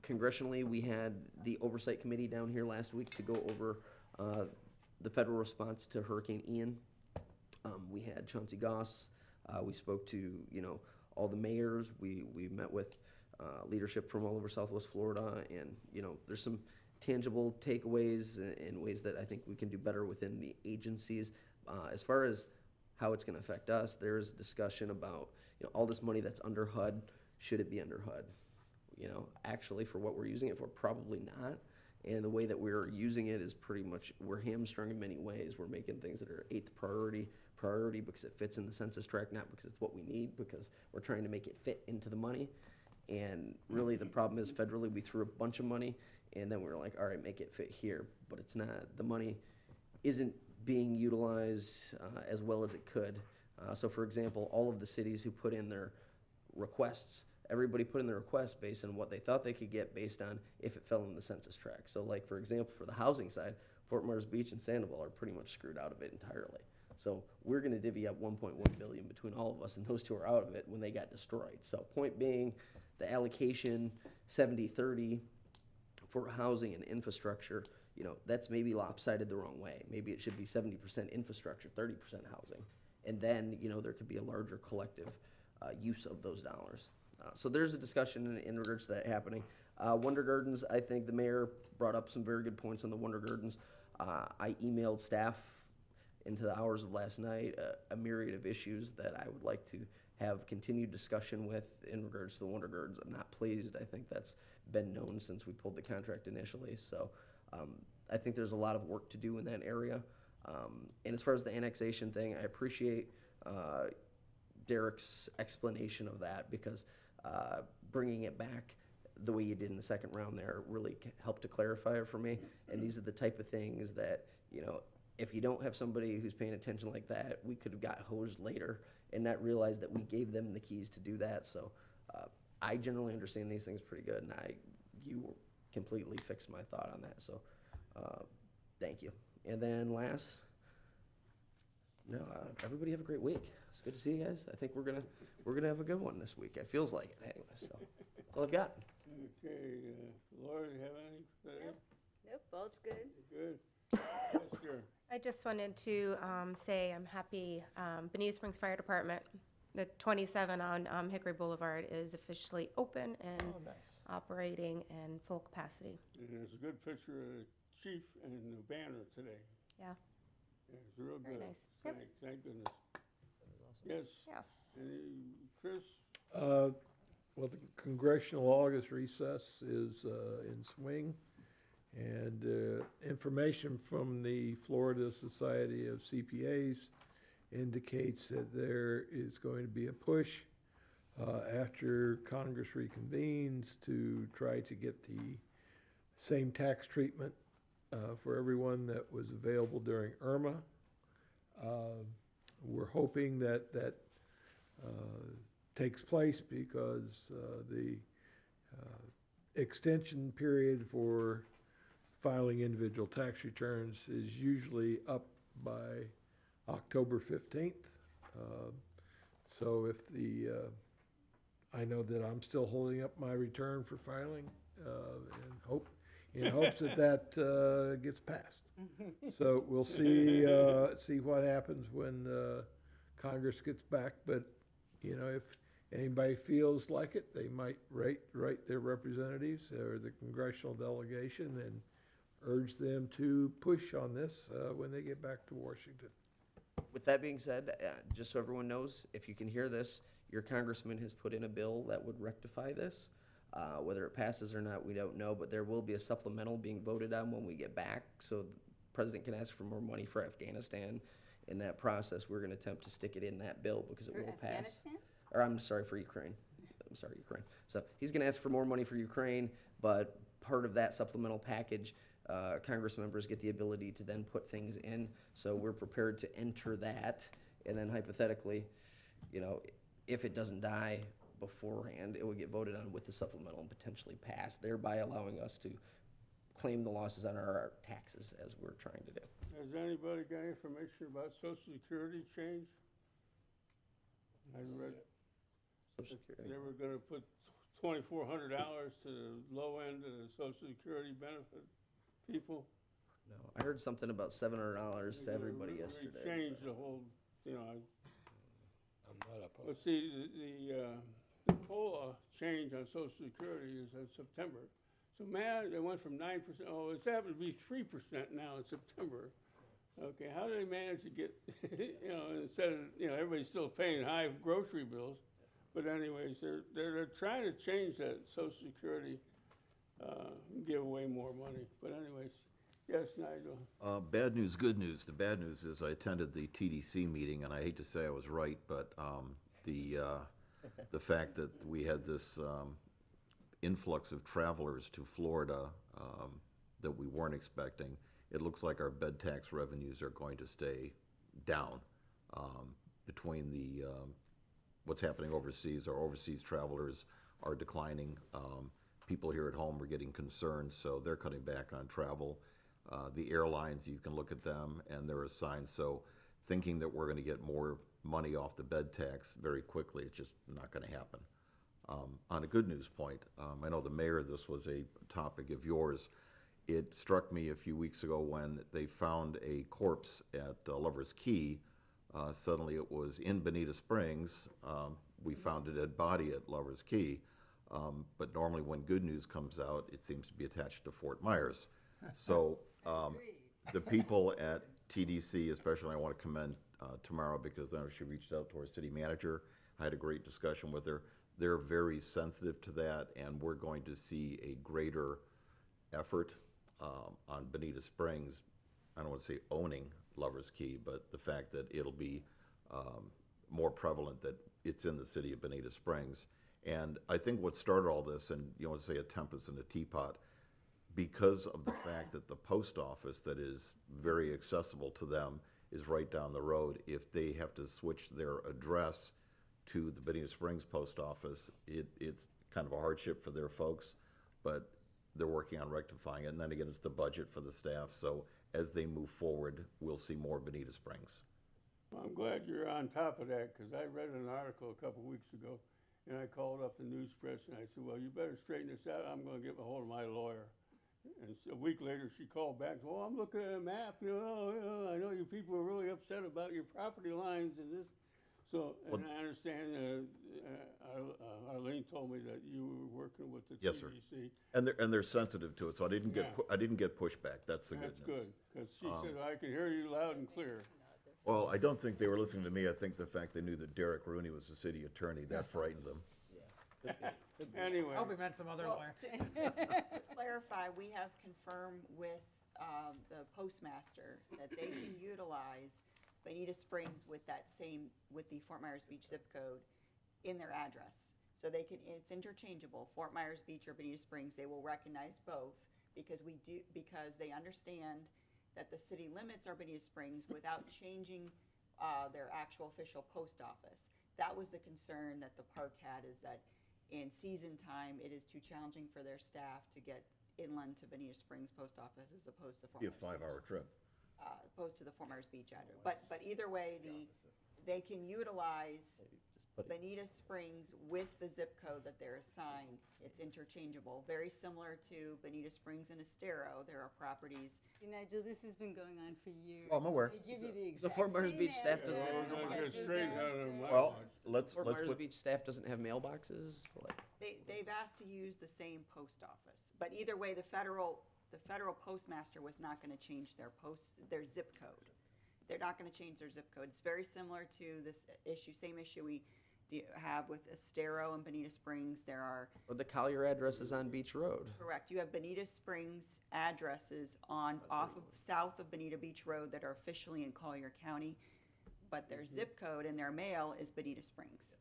congressionally, we had the Oversight Committee down here last week to go over the federal response to Hurricane Ian. We had Chauncey Goss. We spoke to, all the mayors. We met with leadership from all over Southwest Florida, and there's some tangible takeaways and ways that I think we can do better within the agencies. As far as how it's going to affect us, there's discussion about all this money that's under HUD. Should it be under HUD? Actually, for what we're using it for, probably not. And the way that we're using it is pretty much, we're hamstrung in many ways. We're making things that are 8th priority because it fits in the census tract, not because it's what we need, because we're trying to make it fit into the money. And really the problem is federally we threw a bunch of money and then we were like, all right, make it fit here. But it's not, the money isn't being utilized as well as it could. So for example, all of the cities who put in their requests, everybody put in their requests based on what they thought they could get based on if it fell in the census tract. So like, for example, for the housing side, Fort Myers Beach and Sandoval are pretty much screwed out of it entirely. So we're going to divvy up $1.1 billion between all of us, and those two are out of it when they got destroyed. So point being, the allocation 70-30 for housing and infrastructure, that's maybe lopsided the wrong way. Maybe it should be 70% infrastructure, 30% housing. And then, there could be a larger collective use of those dollars. So there's a discussion in regards to that happening. Wonder Gardens, I think the mayor brought up some very good points on the Wonder Gardens. I emailed staff into the hours of last night a myriad of issues that I would like to have continued discussion with in regards to the Wonder Gardens. I'm not pleased. I think that's been known since we pulled the contract initially. So I think there's a lot of work to do in that area. And as far as the annexation thing, I appreciate Derek's explanation of that, because bringing it back the way you did in the second round there really helped to clarify it for me. And these are the type of things that, if you don't have somebody who's paying attention like that, we could have got hosed later and not realized that we gave them the keys to do that. So I generally understand these things pretty good, and you completely fixed my thought on that. So thank you. And then last, everybody have a great week. It's good to see you guys. I think we're gonna have a good one this week. It feels like it anyway. So that's all I've got. Okay, Laura, you have anything to say? Nope, all's good. Good. Yes, sir. I just wanted to say I'm happy Bonita Springs Fire Department, the 27 on Hickory Boulevard, is officially open and operating in full capacity. And there's a good picture of the chief and the banner today. Yeah. Yeah, it's real Very good. nice. Yep. Thank goodness. Yes. Yeah. Any, Chris? Well, the congressional August recess is in swing. And information from the Florida Society of CPAs indicates that there is going to be a push after Congress reconvenes to try to get the same tax treatment for everyone that was available during Irma. We're hoping that that takes place because the extension period for filing individual tax returns is usually up by October 15th. So if I know that I'm still holding up my return for filing in hopes that that gets passed. So we'll see what happens when Congress gets back. But if anybody feels like it, they might write their representatives or the congressional delegation and urge them to push on this when they get back to Washington. With that being said, just so everyone knows, if you can hear this, your congressman has put in a bill that would rectify this. Whether it passes or not, we don't know, but there will be a supplemental being voted on when we get back, so the president can ask for more money for Afghanistan. In that process, we're going to attempt to stick it in that bill because it will pass. Afghanistan? Or I'm sorry, for Ukraine. I'm sorry, Ukraine. So he's going to ask for more money for Ukraine, but part of that supplemental package, Congress members get the ability to then put things in. So we're prepared to enter that, and then hypothetically, if it doesn't die beforehand, it would get voted on with the supplemental and potentially pass, thereby allowing us to claim the losses on our taxes as we're trying to do. Has anybody got information about Social Security change? I read Social Security. they were gonna put $2,400 to the low end of the Social Security benefit people. No, I heard something about $700 to everybody They yesterday. changed the whole, you know, I'm not opposed. but see, the COLA change on Social Security is in September. So man, they went from 9%, oh, it's happened to be 3% now in September. Okay, how do they manage to get, you know, instead of, you know, everybody's still paying high grocery bills. But anyways, they're trying to change that Social Security, give away more money. But anyways, yes, Nigel. Bad news, good news. The bad news is I attended the TDC meeting, and I hate to say I was right, but the fact that we had this influx of travelers to Florida that we weren't expecting, it looks like our bed tax revenues are going to stay down between the what's happening overseas. Our overseas travelers are declining. People here at home are getting concerned, so they're cutting back on travel. The airlines, you can look at them, and there are signs. So thinking that we're going to get more money off the bed tax very quickly, it's just not going to happen. On a good news point, I know the mayor, this was a topic of yours. It struck me a few weeks ago when they found a corpse at Lover's Key. Suddenly it was in Bonita Springs. We found a dead body at Lover's Key. But normally when good news comes out, it seems to be attached to Fort Myers. So the people at TDC, especially, I want to commend Tamara, because I know she reached out to our city manager. I had a great discussion with her. They're very sensitive to that, and we're going to see a greater effort on Bonita Springs. I don't want to say owning Lover's Key, but the fact that it'll be more prevalent that it's in the city of Bonita Springs. And I think what started all this, and you want to say a tempest in a teapot, because of the fact that the post office that is very accessible to them is right down the road. If they have to switch their address to the Bonita Springs post office, it's kind of a hardship for their folks, but they're working on rectifying it. And then again, it's the budget for the staff. So as they move forward, we'll see more Bonita Springs. Well, I'm glad you're on top of that, because I read an article a couple weeks ago, and I called up the news press, and I said, well, you better straighten this out. I'm going to get a hold of my lawyer. And a week later, she called back, well, I'm looking at a map, you know, I know you people are really upset about your property lines and this. So, and I understand, Arlene told me that you were working with the Yes, sir. TDC. And they're sensitive to it, so I didn't get I didn't get pushback. That's the good news. That's good, because she said, I can hear you loud and clear. Well, I don't think they were listening to me. I think the fact they knew that Derek Rooney was the city attorney, that frightened them. Anyway. I hope we meant some other Well, lawyer. to clarify, we have confirmed with the postmaster that they can utilize Bonita Springs with that same, with the Fort Myers Beach zip code in their address. So they can, it's interchangeable, Fort Myers Beach or Bonita Springs, they will recognize both because they understand that the city limits are Bonita Springs without changing their actual official post office. That was the concern that the park had, is that in season time, it is too challenging for their staff to get inland to Bonita Springs post office as opposed to Be a 5-hour trip. Opposed to the Fort Myers Beach address. But either way, they can utilize Bonita Springs with the zip code that they're assigned. It's interchangeable, very similar to Bonita Springs and Estero. There are properties. See, Nigel, this has been going on for years. Oh, I'm aware. They give you the The exact Fort Myers same Beach staff answer. doesn't have We're gonna get straightened out of my Well, watch. let's Fort Myers put, Beach staff doesn't have mailboxes? Like, They've asked to use the same post office. But either way, the federal postmaster was not going to change their zip code. They're not going to change their zip code. It's very similar to this issue, same issue we have with Estero and Bonita Springs. There are, or the Collier address is on Beach Road. correct, you have Bonita Springs addresses south of Bonita Beach Road that are officially in Collier County, but their zip code and their mail is Bonita Springs.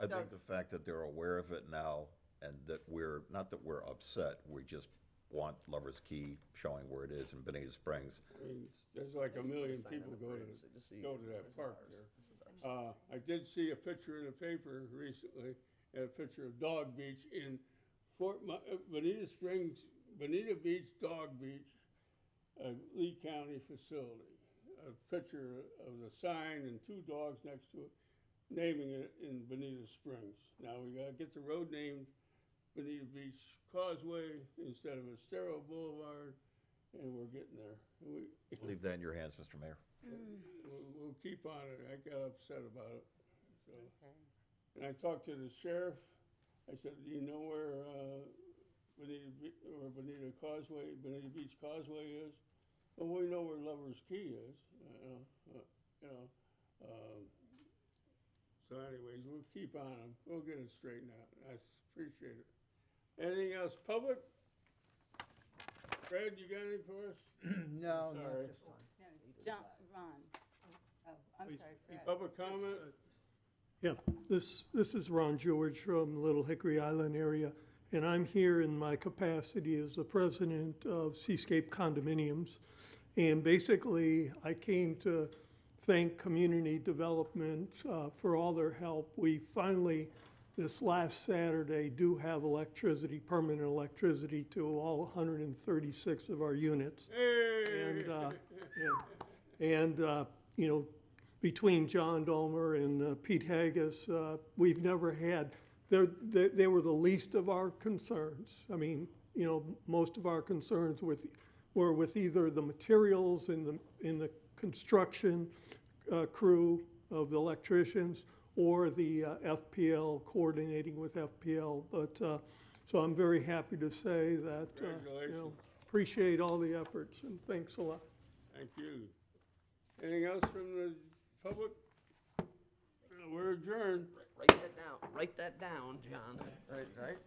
I think the fact that they're aware of it now, and that not that we're upset, we just want Lover's Key showing where it is in Bonita Springs. I mean, there's like 1 million people go to that park there. I did see a picture in the paper recently, and a picture of Dog Beach in Bonita Springs, Bonita Beach, Dog Beach, Lee County facility. A picture of the sign and 2 dogs next to it, naming it in Bonita Springs. Now we gotta get the road named Bonita Beach Causeway instead of Estero Boulevard, and we're getting there. Leave that in your hands, Mr. Mayor. We'll keep on it. I got upset about it. So. And I talked to the sheriff. I said, do you know where Bonita Beach Causeway is? Well, we know where Lover's Key is. So anyways, we'll keep on them. We'll get it straightened out. I appreciate it. Anything else, public? Fred, you got anything for us? No, not Sorry. this time. No, John, Ron. Oh, I'm sorry, Fred. Public comment? Yeah, this is Ron George from Little Hickory Island area, and I'm here in my capacity as the president of Seascape Condominiums. And basically, I came to thank community development for all their help. We finally, this last Saturday, do have electricity, permanent electricity to all 136 of our units. And you know, between John Domer and Pete Haggis, we've never had, they were the least of our concerns. I mean, you know, most of our concerns were with either the materials in the construction crew of the electricians or the FPL, coordinating with FPL. But so I'm very happy to say that you know, appreciate all the efforts, and thanks a lot. Thank you. Anything else from the public? We're adjourned. Write that down. Write that down, John. Right.